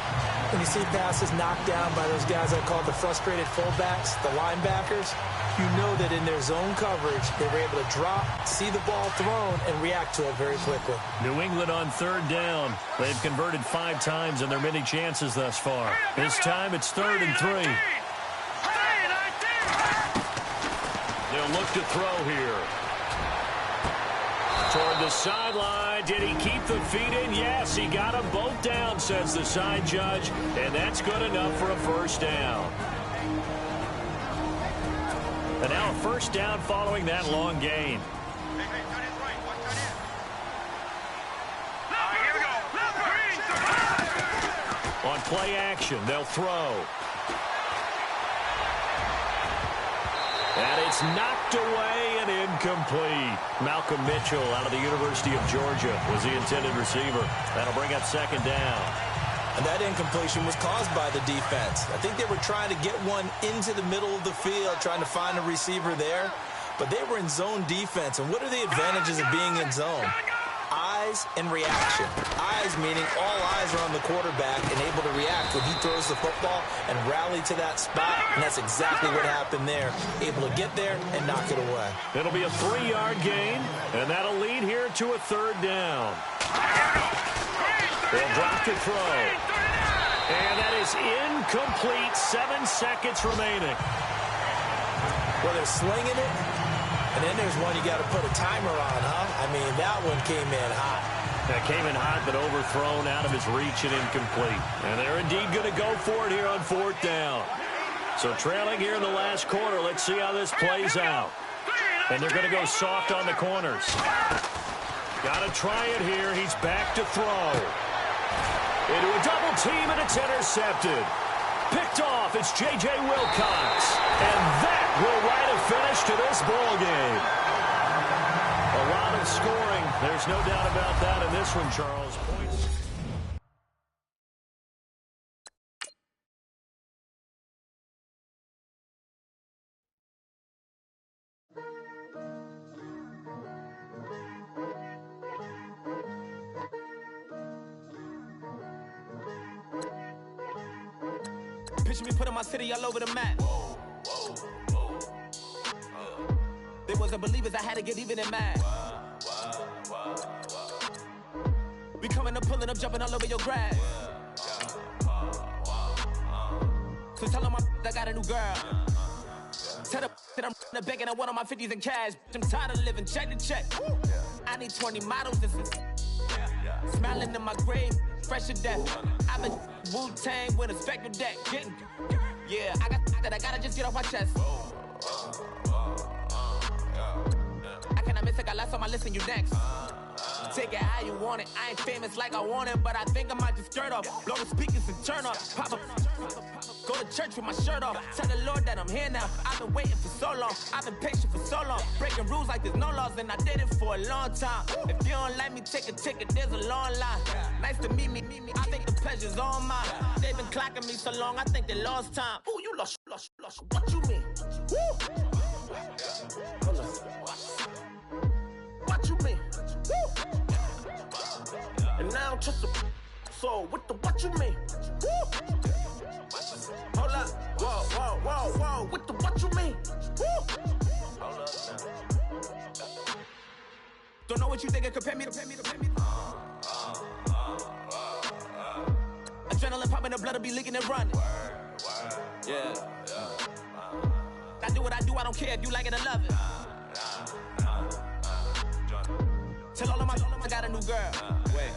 When you see passes knocked down by those guys I call the frustrated fullbacks, the linebackers, you know that in their zone coverage, they were able to drop, see the ball thrown, and react to it very quickly. New England on third down. They've converted 5 times in their many chances thus far. This time it's third and 3. They'll look to throw here. Toward the sideline. Did he keep the feet in? Yes, he got them both down, says the side judge. And that's good enough for a first down. And now a first down following that long gain. On play action, they'll throw. And it's knocked away and incomplete. Malcolm Mitchell out of the University of Georgia was the intended receiver. That'll bring up second down. And that incompletion was caused by the defense. I think they were trying to get one into the middle of the field, trying to find a receiver there. But they were in zone defense. And what are the advantages of being in zone? Eyes and reaction. Eyes meaning all eyes are on the quarterback and able to react when he throws the football and rally to that spot. And that's exactly what happened there. Able to get there and knock it away. It'll be a 3-yard gain, and that'll lead here to a third down. They'll drop to throw. And that is incomplete. 7 seconds remaining. Well, they're slinging it. And then there's one you got to put a timer on, huh? I mean, that one came in hot. That came in hot, but overthrown out of his reach and incomplete. And they're indeed going to go for it here on fourth down. So trailing here in the last quarter, let's see how this plays out. And they're going to go soft on the corners. Got to try it here. He's back to throw. Into a double team, and it's intercepted. Picked off, it's J.J. Wilcox. And that will write a finish to this ball game. A lot of scoring. There's no doubt about that in this one, Charles. Points. Picture me putting my city all over the map. wasn't believers, I had to get even in mad. We coming up, pulling up, jumping all over your grass. So tell them I got a new girl. Tell them that I'm in the bank and I want all my 50s in cash. I'm tired of living check to check. I need 20 models, this is smiling in my grave, fresh to death. I've been Wu-Tang with a spectral deck. Yeah, I gotta just get off my chest. I cannot miss it, got last on my list and you next. Take it how you want it. I ain't famous like I want it, but I think I might just skirt off. Blow the speakers and turn up. Pop up. Go to church with my shirt off. Tell the Lord that I'm here now. I've been waiting for so long. I've been patient for so long. Breaking rules like there's no laws, and I did it for a long time. If you don't like me, take a ticket. There's a long line. Nice to meet me. I think the pleasure's all mine. They've been clocking me so long, I think they lost time. Ooh, you lost. What you mean? Woo! What you mean? Woo! And now just a so what you mean? Woo! Hold up, whoa, what you mean? Woo! Hold up now. Don't know what you think, compare me to. Adrenaline popping, the blood will be leaking and running. Yeah. I do what I do, I don't care if you like it or love it. Tell all of my I got a new girl. Wait.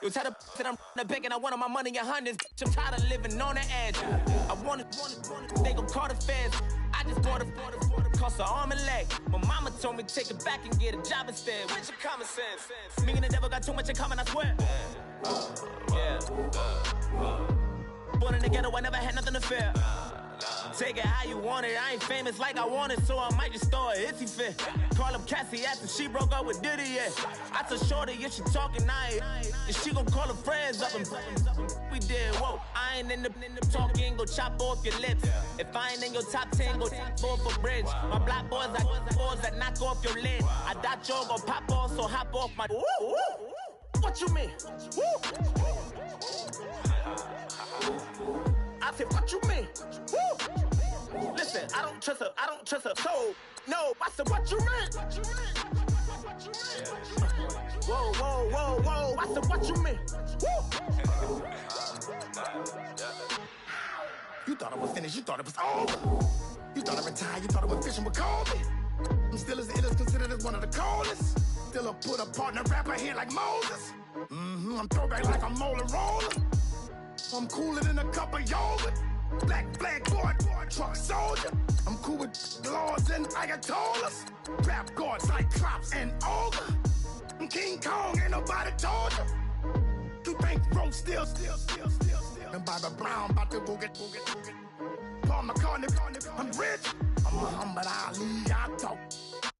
You tell the that I'm in the bank and I want all my money in hundreds. I'm tired of living on the edge. I want it, they gon' call the feds. I just bought it, cost an arm and leg. My mama told me take it back and get a job instead. Where's your common sense? Me and the devil got too much in common, I swear. Yeah. Born in the ghetto, I never had nothing to fear. Take it how you want it. I ain't famous like I want it, so I might just throw a hissy fit. Call up Cassie after she broke up with Diddy, yeah. I told Shorty if she talking, and she gon' call her friends up and we did, whoa. I ain't in the talking, go chop off your lips. If I ain't in your top 10, go board for bridge. My black boys like boys that knock off your lid. I doubt y'all gon' pop off, so hop off my. What you mean? I said, what you mean? Woo! Listen, I don't trust her soul. No, I said, what you mean? Whoa. I said, what you mean? Woo! You thought I was finished, you thought it was over. You thought I retired, you thought I was fishing with Kobe. I'm still as ill as considered as one of the coldest. Still a put a partner rapper here like Moses. I'm throwback like I'm Mola Roller. I'm cooler than a cup of yogurt. Black flag boy, truck soldier. I'm cool with laws and Ayatollahs. Rap god, Cyclops and Ogre. I'm King Kong, ain't nobody told you. You think road still. And Bobby Brown about to go get. Paul McCartney, I'm rich. I'm Muhammad Ali, I talk.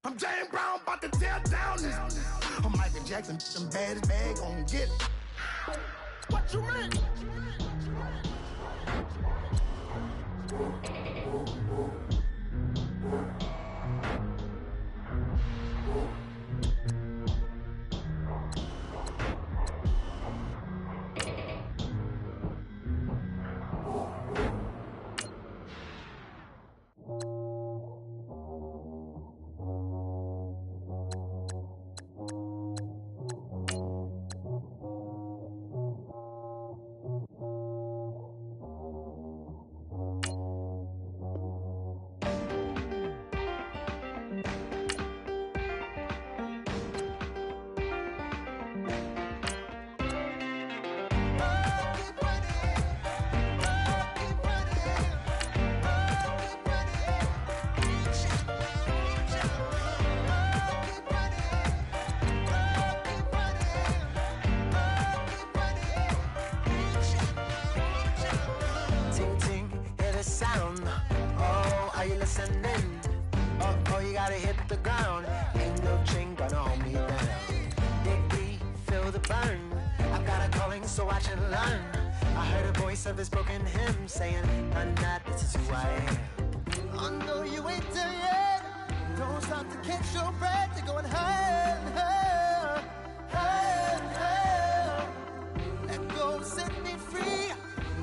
I'm James Brown, about to tear down this. I'm Michael Jackson, I'm bad as bad, gon' get it. What you mean? Of his broken hymn saying, "I'm not, this is who I am." I know you ain't there yet. Don't stop to catch your breath. You're going higher and higher, higher and higher. Let go, set me free.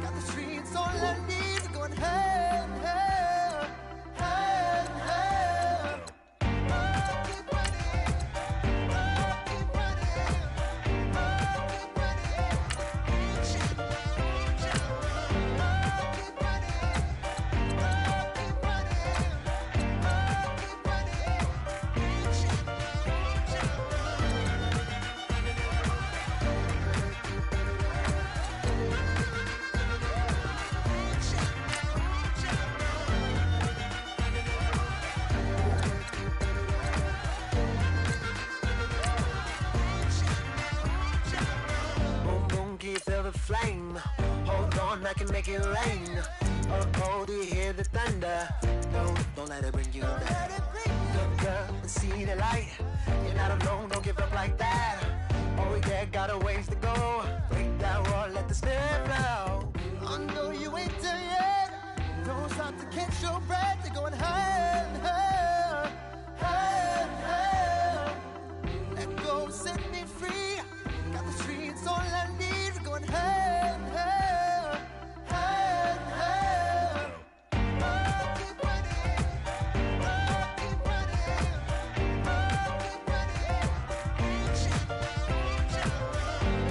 Got the streets on our knees. Going higher and higher, higher and higher. I can make it rain. Oh, do you hear the thunder? Don't let it bring you down. Look up and see the light. You're not alone, don't give up like that. Oh yeah, got a ways to go. Break that wall, let the snare blow. I know you ain't done yet. Don't stop to catch your breath. You're going higher and higher, higher and higher. Let go, set me free. Got the streets all I need. We're going higher and higher, higher and higher. Oh, keep running. Oh, keep running. Oh, keep running. Reach out, reach out.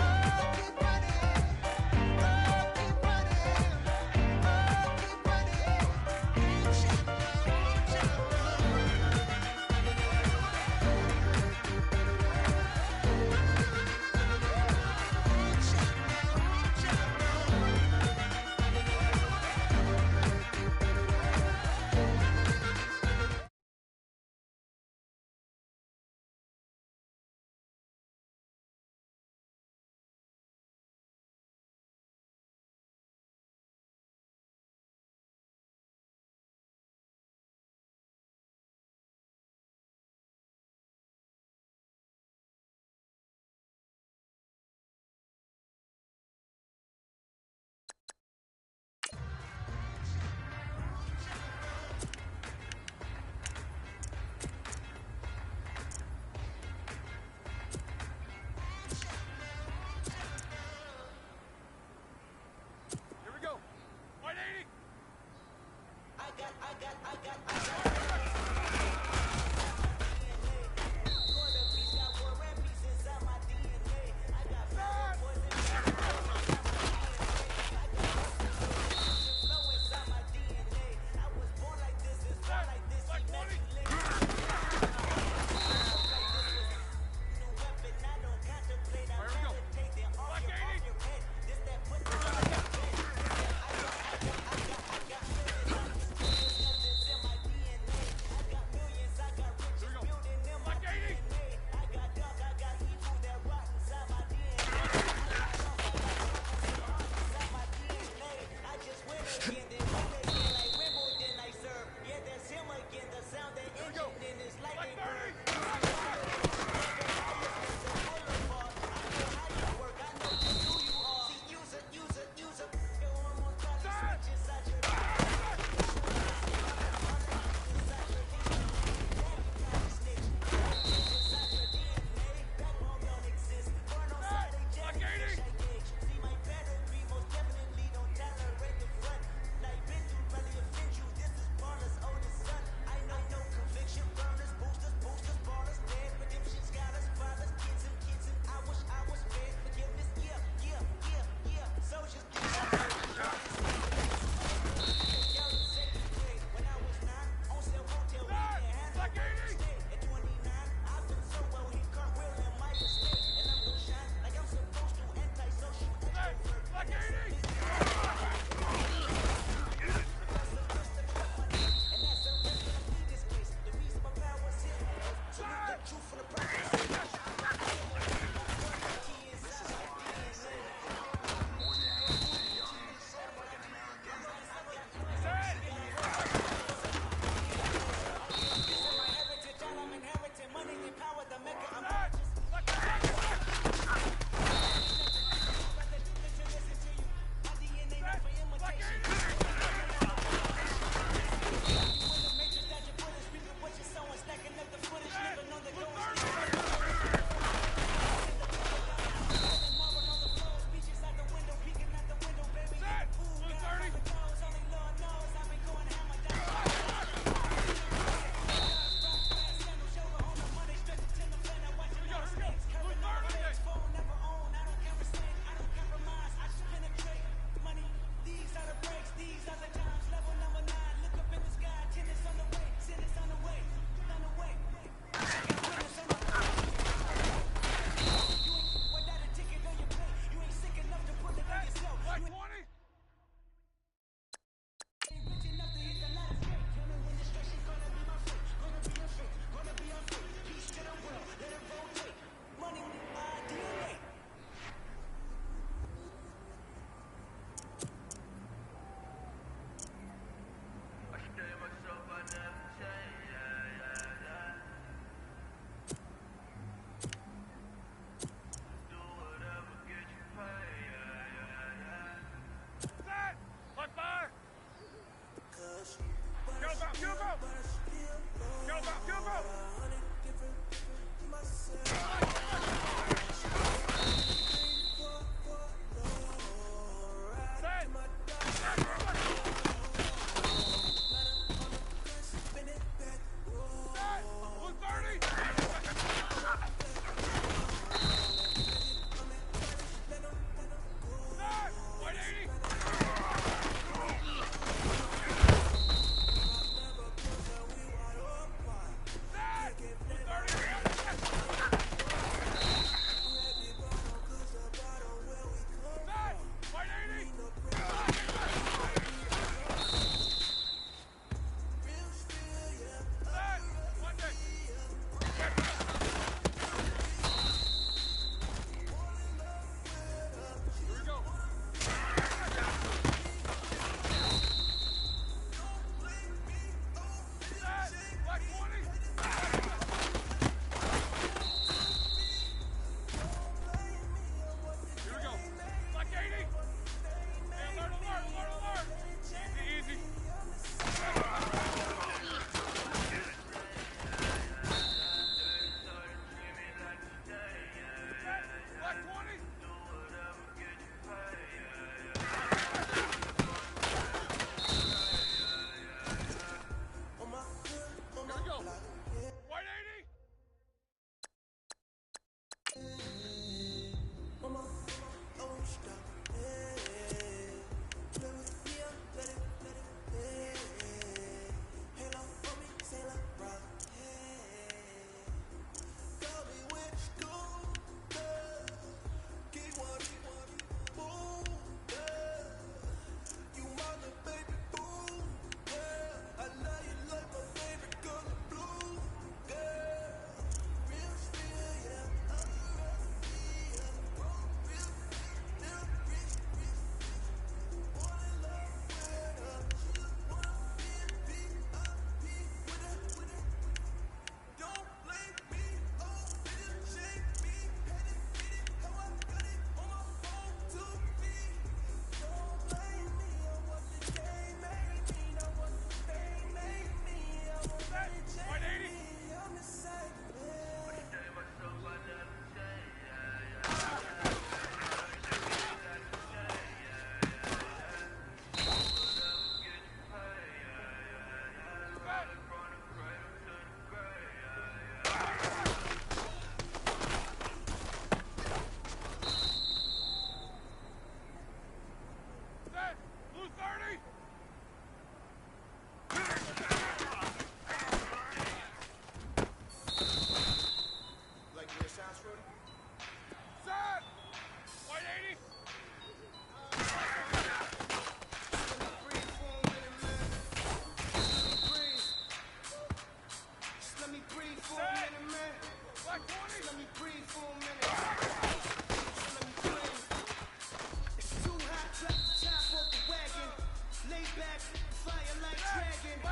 Oh, keep running. Oh, keep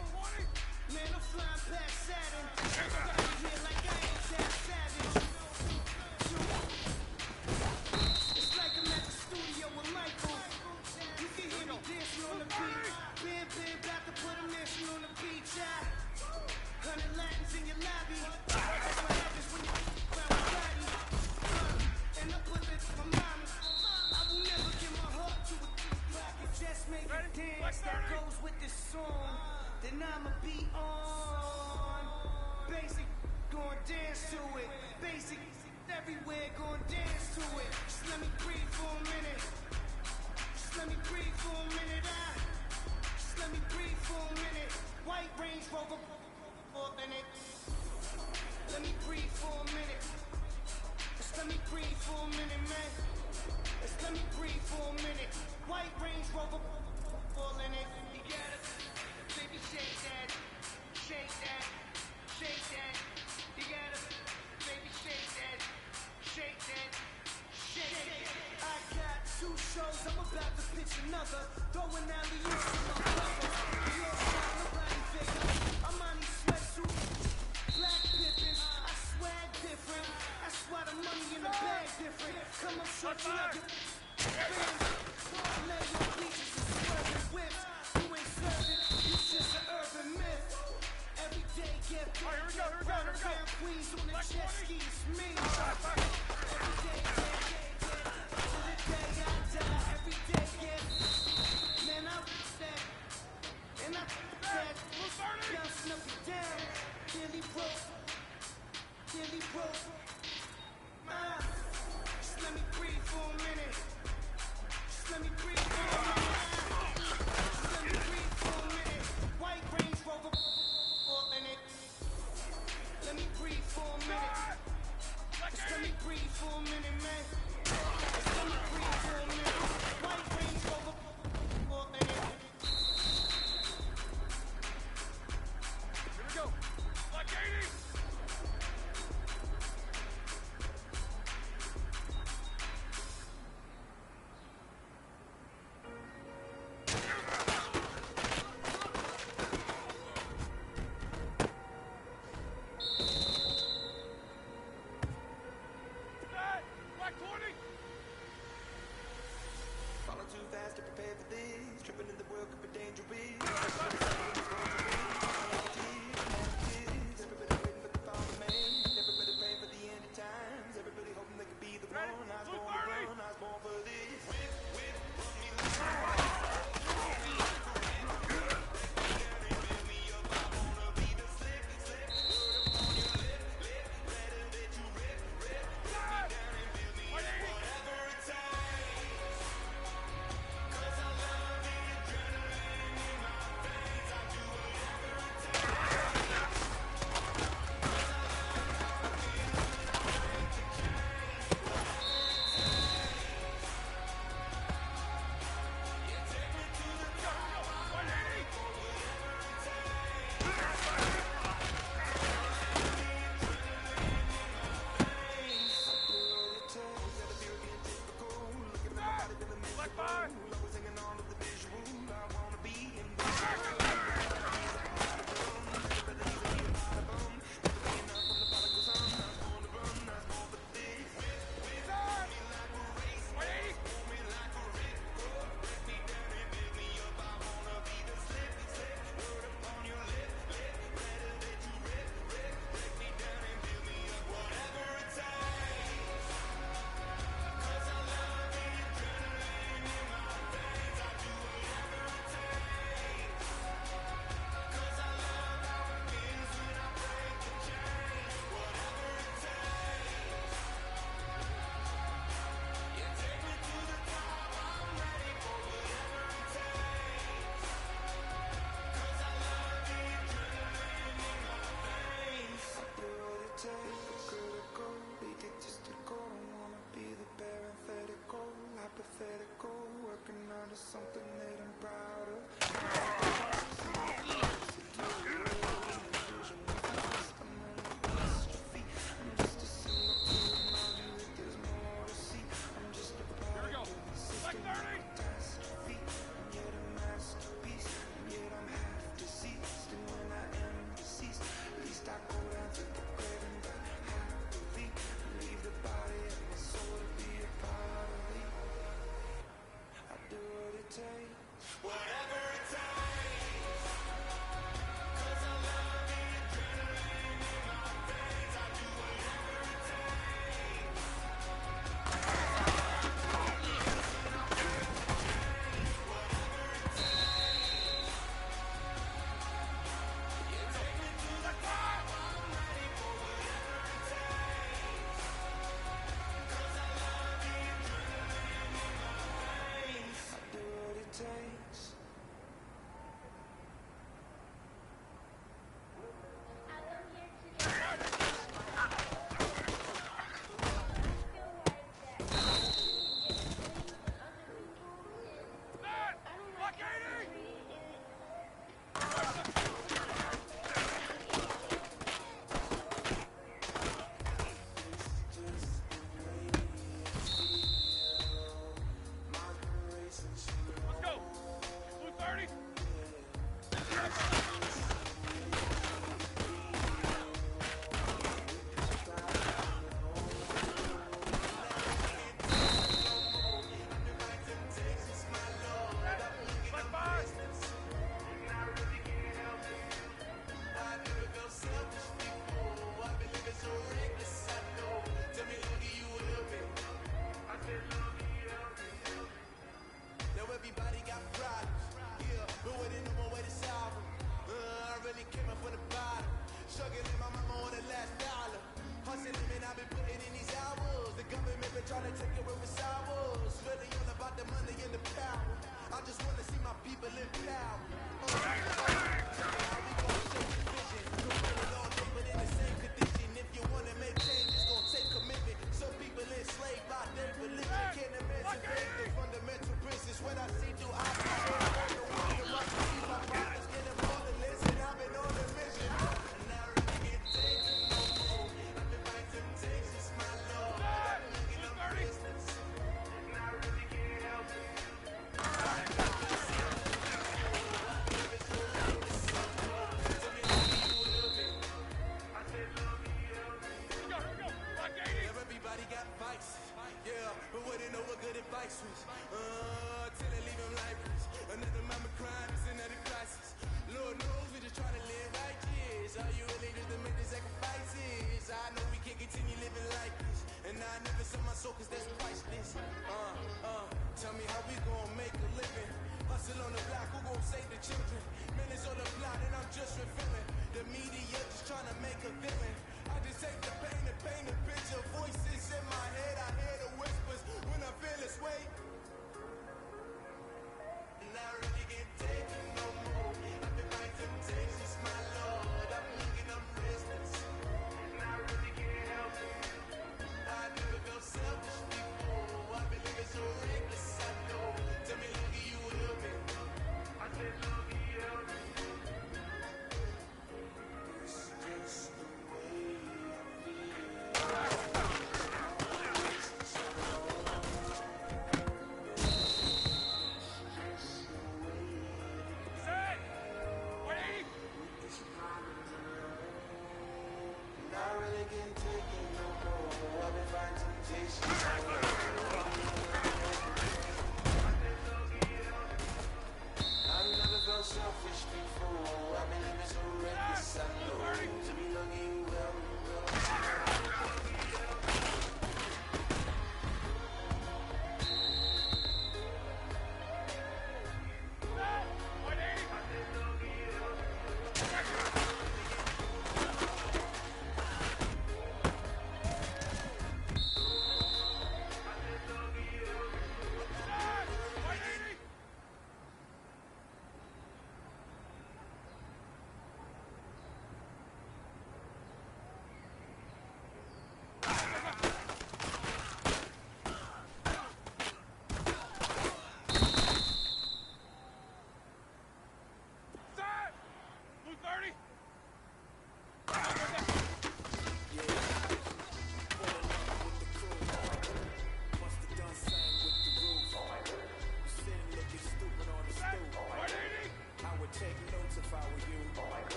Man, I'm flying past Saturn. Got me here like I ain't that savage. It's like I'm at the studio with Michael. You can hear me dancing on the beat. Bam, bam, about to put a mission on the beach. 100 Latins in your lobby. That's what happens when you around my body. And I put it to my mama. I will never give my heart to a I can just make it dance. That goes with this song. Then I'ma be on. Basic, gon' dance to it. Basic, everywhere, gon' dance to it. Just let me breathe for a minute. Just let me breathe for a minute. Just let me breathe for a minute. White Range Rover for a minute. Let me breathe for a minute. Just let me breathe for a minute, man. Just let me breathe for a minute. White Range Rover for a minute. You gotta, baby, shake that, shake that, shake that. You gotta, baby, shake that, shake that, shake that. I got 2 shows, I'm about to pitch another. Throwing alley-oops to my brothers. Your style, nobody figure. I'm on these sweatsuits, black pippins. I swag different. That's why the money in the bag different. Come up short, you like it. Lay your bleachers and swerving whips. You ain't serving, you just an urban myth. Every day get big. Here we go. Queens on the jet ski, it's me. Every day, to the day I die. Every day, man, I that. And I that. Bouncing up and down. Really broke. Just let me breathe for a minute. Just let me breathe for a minute. Just let me breathe for a minute. White Range Rover for a minute. Let me breathe for a minute. Just let me breathe for a minute, man. Just let me breathe for a minute. White Range Rover for a minute. Here we go. Like 80.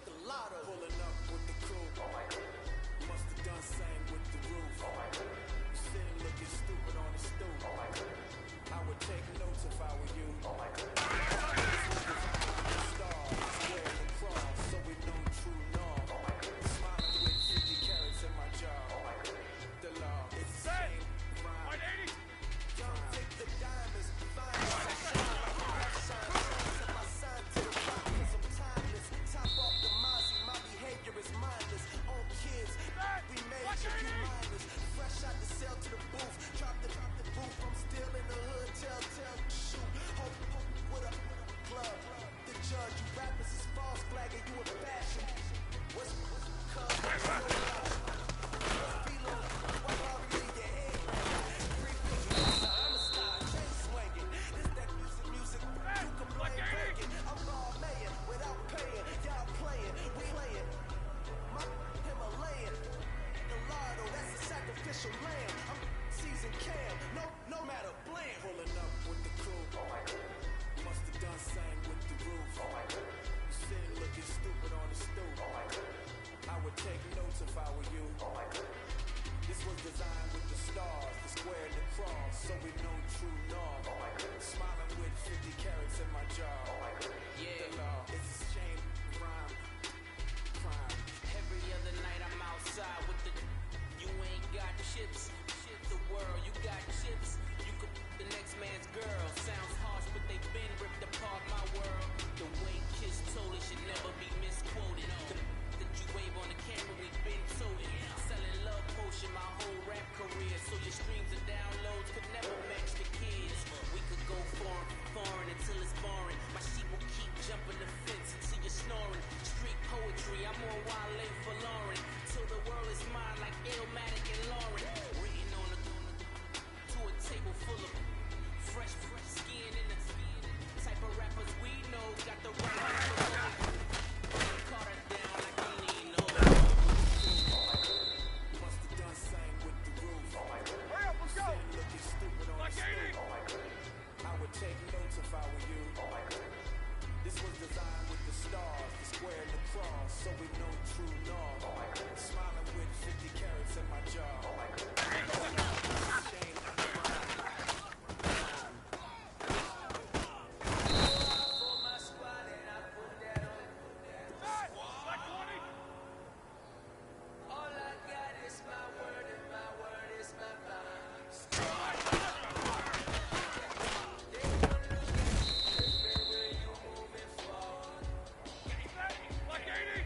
hit the lotto. Pulling up with the crew. Must have done same with the roof. You sitting looking stupid on the stoop. I would take notes if I were you. Stars, square and cross, so we know true north. Smiling with 50 carats in my jaw. The law, it's the same rhyme. Don't take the diamonds, find shine to my sign to the rock, cause I'm timeless. Top off the Mozzie, my behavior is mindless. On kids, we made you mindless. Fresh out the cell to the booth, drop the booth. I'm still in the hood, tell, shoot. Hope with a club. The judge, you rappers is false flagging, you a fashion. What's cuz? Land. I'm season cam, no matter bland. Pulling up with the crew. Must have done same with the roof. You sitting looking stupid on the stoop. I would take notes if I were you. This was designed with the stars, the square and the cross, so we know true north. Smiling with 50 carats in my jaw. The law, it's a shame, rhyme, crime. Every other night I'm outside with the. You ain't got chips. The world, you got chips. You could the next man's girl. Sounds harsh, but they've been ripped apart. My world. The way Kiss told it should never be misquoted. That you wave on the camera, we've been told it. Selling love potion my whole rap career. So your streams and downloads could never match the kids. We could go foreign until it's boring. My sheep will keep jumping the fence until you're snoring. Street poetry, I'm on Wale for Lauren. Till the world is mine like Illmatic and Lauren. Written on to a table full of fresh skin in the type of rappers we know. Got the right caught her down like I need no. Must have done same with the roof. Hurry up, let's go. Sitting looking stupid on the stoop. I would take notes if I were you. This was designed with the stars, the square and the cross, so we know true north. Smiling with 50 carats in my jaw. Shame, For my squad and I put that on. All I got is my word and my word is my bond. They gonna look at you where you moving forward. Like 80.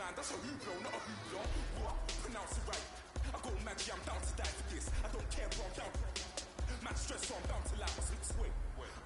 man, that's a hoopla, not a hoopla. What? Pronounce it right. I go Maggie, I'm down to die for this. I don't care, bro, I'm down. Man, stress, so I'm bound to lie my slips. Wait,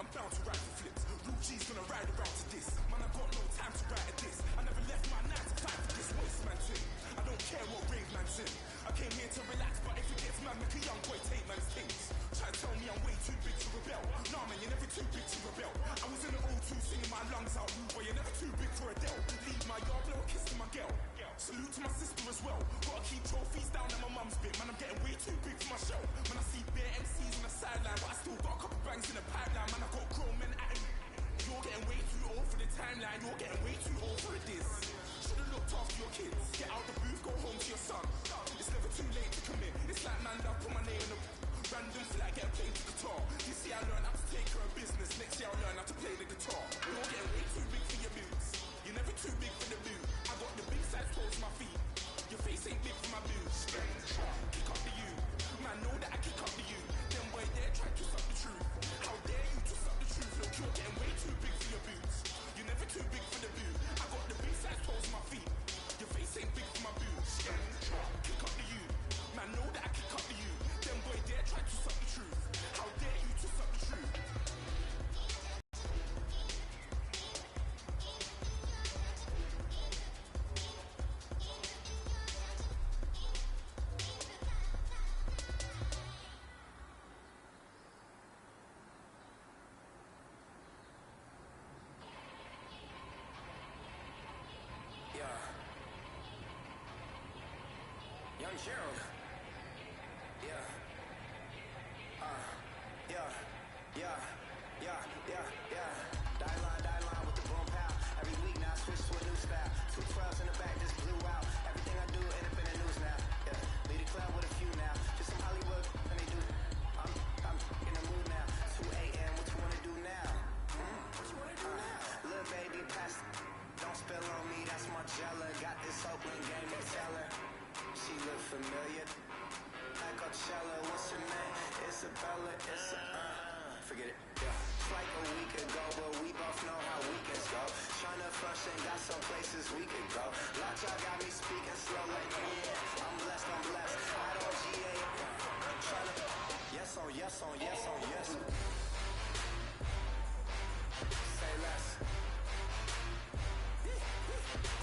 I'm bound to ride for flips. Real G's gonna ride around to this. Man, I got no time to write at this. I never left my 9 to 5 for this waste man's in. I don't care what rave man's in. I came here to relax, but if it gets mad, make a young boy take man's things. Try to tell me I'm way too big to rebel. Nah, man, you're never too big to rebel. I was in the O2 singing my lungs out, boy, you're never too big for Adele. Leave my yard, blow a kiss to my girl. Salute to my sister as well. Gotta keep trophies down at my mum's bit. Man, I'm getting way too big for my show. Man, I see bare MCs on the sideline, but I still got a couple bangs in the pipeline. Man, I got grown men at me. You're getting way too old for the timeline. You're getting way too old for this. Should've looked after your kids. Get out the booth, go home to your son. It's never too late to commit. It's like, man, I'll put my name in a random flag, get played the guitar. This year I learned how to take care of business. Next year I'll learn how to play the guitar. You're getting way too big for your boots. You're never too big for the boot. I got the big size toes to my feet. Your face ain't big for my boots. Kick up the you. Man, know that I kick up the you. Them boy there try to suck the truth. How dare you to suck the truth? Look, you're getting way too big for your boots. You're never too big for the boot. I got the big size toes to my feet. Your face ain't big for my boots. Kick up the you. Man, know that I kick up the you. Them boy there try to suck the truth. How dare you to suck the truth? Young Gerald. Die line with the boom pow. Every week now I switch to a new style. 2 12s in the back just blew out. Everything I do end up in the news now. Yeah, lead a club with a few now. Just some Hollywood and they do. I'm in the mood now. 2 a.m. What you wanna do now? What you wanna do now? Little baby, pass. Don't spill on me. That's Margella. Got this Oakland game to tell her. She look familiar. Like Coachella, what's her name? Isabella, forget it. Yeah. It's like a week ago, but we both know how weekends go. Tryna function, got some places we could go. Lot y'all got me speaking slow like, yeah, I'm blessed. I don't GA. Tryna, yes on, yes. Say less.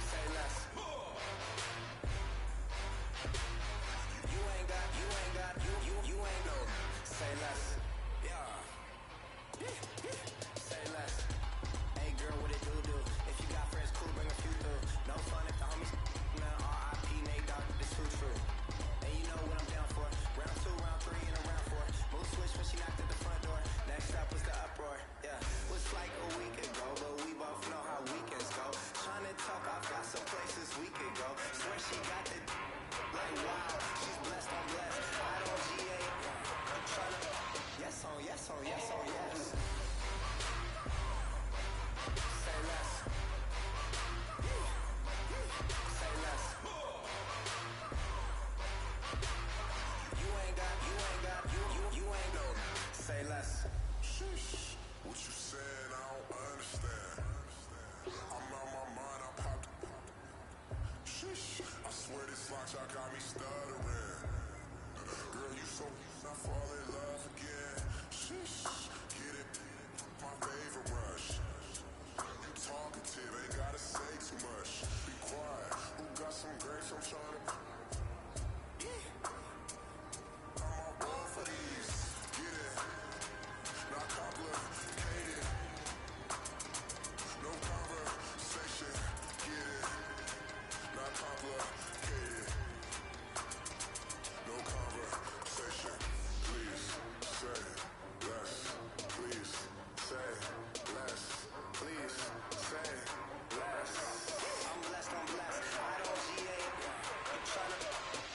Say less. You ain't got, you ain't no. Say less. Yeah. Say less. Hey girl, what it do? If you got friends, cool, bring a few through. No fun if the homies, man, R.I.P. Nate Dogg, this too true. And you know what I'm down for. Round 2, round 3, and a round 4. Mood switch when she knocked at the front door. Next up was the uproar. Yeah, was like a week ago, but we both know how weekends go. Tryna talk, I've got some places we could go. Swear she got the like wow, she's blessed, I'm blessed. I don't GA. I'm tryna yes on, yes. Say less. Say less. You ain't got, you ain't no. Say less. Sheesh. What you said, I don't understand. I'm out my mind, I popped. Sheesh. I swear this launch, y'all got me stuttering. Girl, you so I fall in love again. Sheesh. Get it, my favorite rush. You talkative, ain't gotta say too much. Be quiet. Who got some grapes? I'm trying to. I'm on board for these. Get it. Not complicated. No conversation. Get it. Not complicated. No conversation. Please say less. Please say less. Please say less. I'm blessed. I don't GA. I'm tryna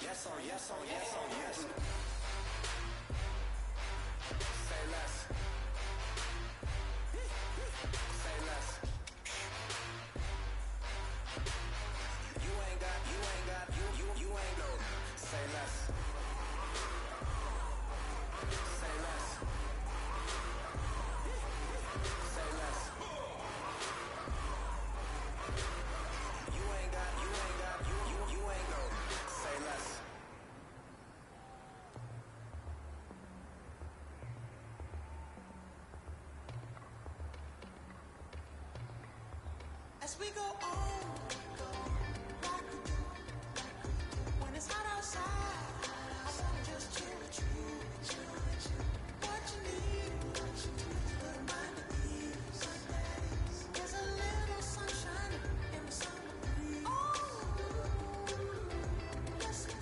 yes on. Say less. Say less. You ain't got, you ain't no. Say less. Say less. Say less. You ain't got, As we go on, like we do. When it's hot outside, I wanna just chill with you. What you need, little mind at ease. There's a little sunshine in the summer breeze. Listen,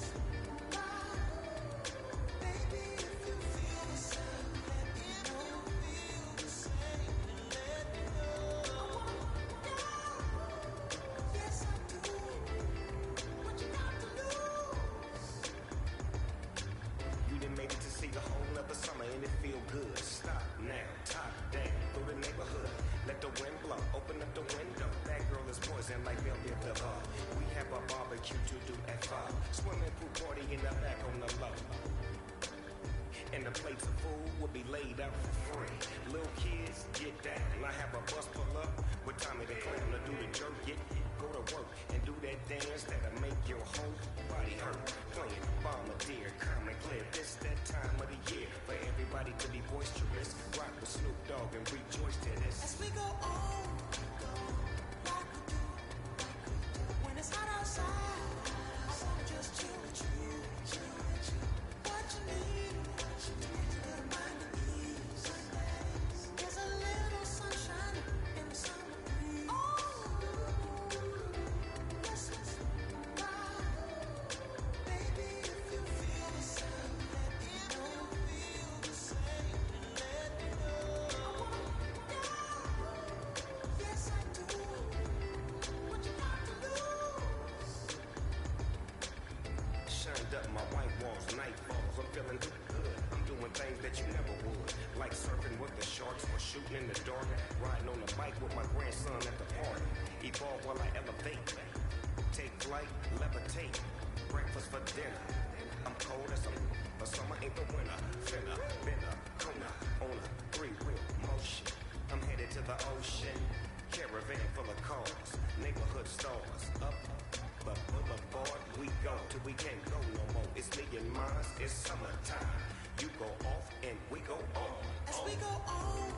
baby, if you feel the same, let me know you feel the same. Let me know. Yes, I do. What you got to lose? You done made it to see the whole nother summer and it feel good. Stop now, top down through the neighborhood. Let the wind blow, open up the window. That girl is poison like they'll give the bar. We have a barbecue to do at 5. Swimming pool party in the back on the low. And the plates of food will be laid out for free. Little kids, get down. I have a bus pull up with Tommy the Clown to do the jerk. Go to work and do that dance that'll make your whole body hurt. Playing Bombardier, Common Clear. This that time of the year for everybody to be boisterous. Rock with Snoop Dogg and rejoice to this. As we go on, like we do. When it's hot outside, I wanna just chill with you. What you need, little mind at ease. There's a little sunshine in the summer breeze. Listen, baby, if you feel the same, let me know you feel the same. Let me know. Yes, I do. What you got to lose? Shined up my white walls, night falls. I'm feeling good. I'm doing things that you never would. Like surfing with the sharks or shooting in the dark. Riding on a bike with my grandson at the park. Evolve while I elevate. Take flight, levitate. Breakfast for dinner. I'm cold as some, but summer ain't the winter. Finna, binner, Kona, on a 3-wheel motion. I'm headed to the ocean. Caravan full of cars. Neighborhood stars. Up the boulevard we go till we can't go no more. It's me and mine, it's summertime. You go off and we go on. As we go on,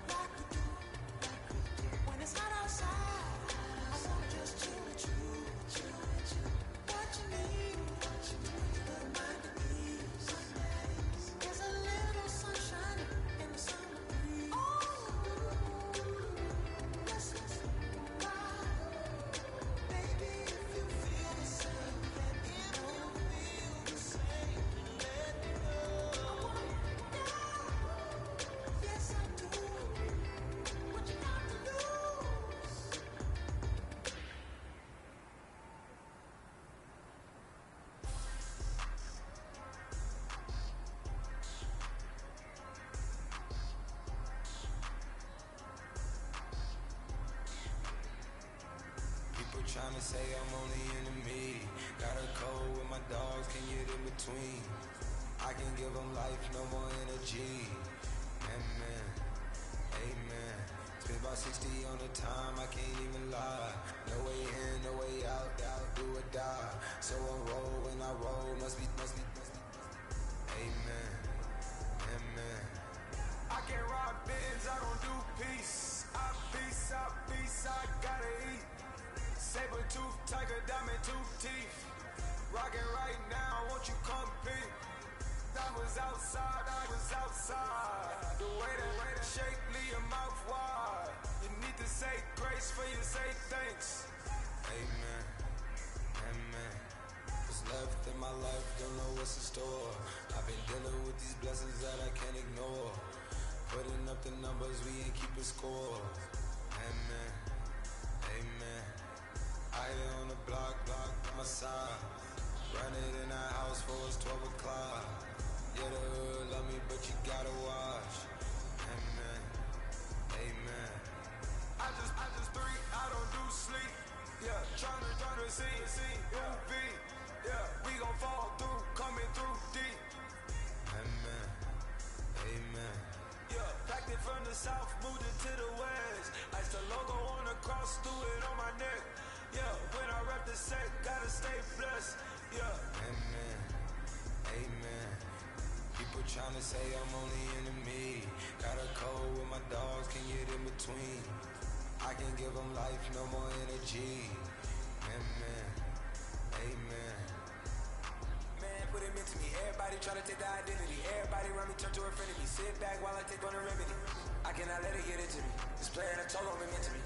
like we do. When it's hot outside, I wanna just chill with you. What you need, little mind at ease. There's a little sunshine in the summer breeze. Listen, baby, if you feel the same, let me know you feel the same. Let me know. Yes, I do. What you got to lose? People tryna say I'm only enemy. Got a code with my dogs, can get in between. I can give them life, no more energy. Amen, amen. Spent about 60 on the time, I can't even lie. No way in, no way out, do or die. So I roll when I roll, must be. Amen, amen. I can't rock bins, I don't do peace. I gotta eat. Saber tooth, tiger, diamond tooth teeth. Rockin' right now, won't you come peep? I was outside. The way that shake, leave your mouth wide. You need to say grace for you say thanks. Amen, amen. What's left in my life, don't know what's in store. I've been dealing with these blessings that I can't ignore. Putting up the numbers, we ain't keeping score. Amen, amen. I here on the block by my side. Running in the house for it's 12 o'clock. Yeah, the hood love me, but you gotta watch. Amen, amen. I just three, I don't do sleep. Yeah, tryna see, movie. Yeah, we gon' fall through, coming through deep. Amen, amen. Yeah, packed it from the south, moved it to the west. Iced the logo on the cross, threw it on my neck. Yeah, when I rep the set, gotta stay blessed. Yeah. Amen, amen. People tryna say I'm only enemy. Got a code with my dogs, can get in between. I can give them life, no more energy. Amen. Amen. Man, put him into me. Everybody try to take the identity. Everybody around me turn to a friend of me. Sit back while I take on a remedy. I cannot let it get into me. This playing a toll on me mentally.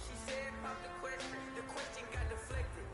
She said, pop the question got deflected.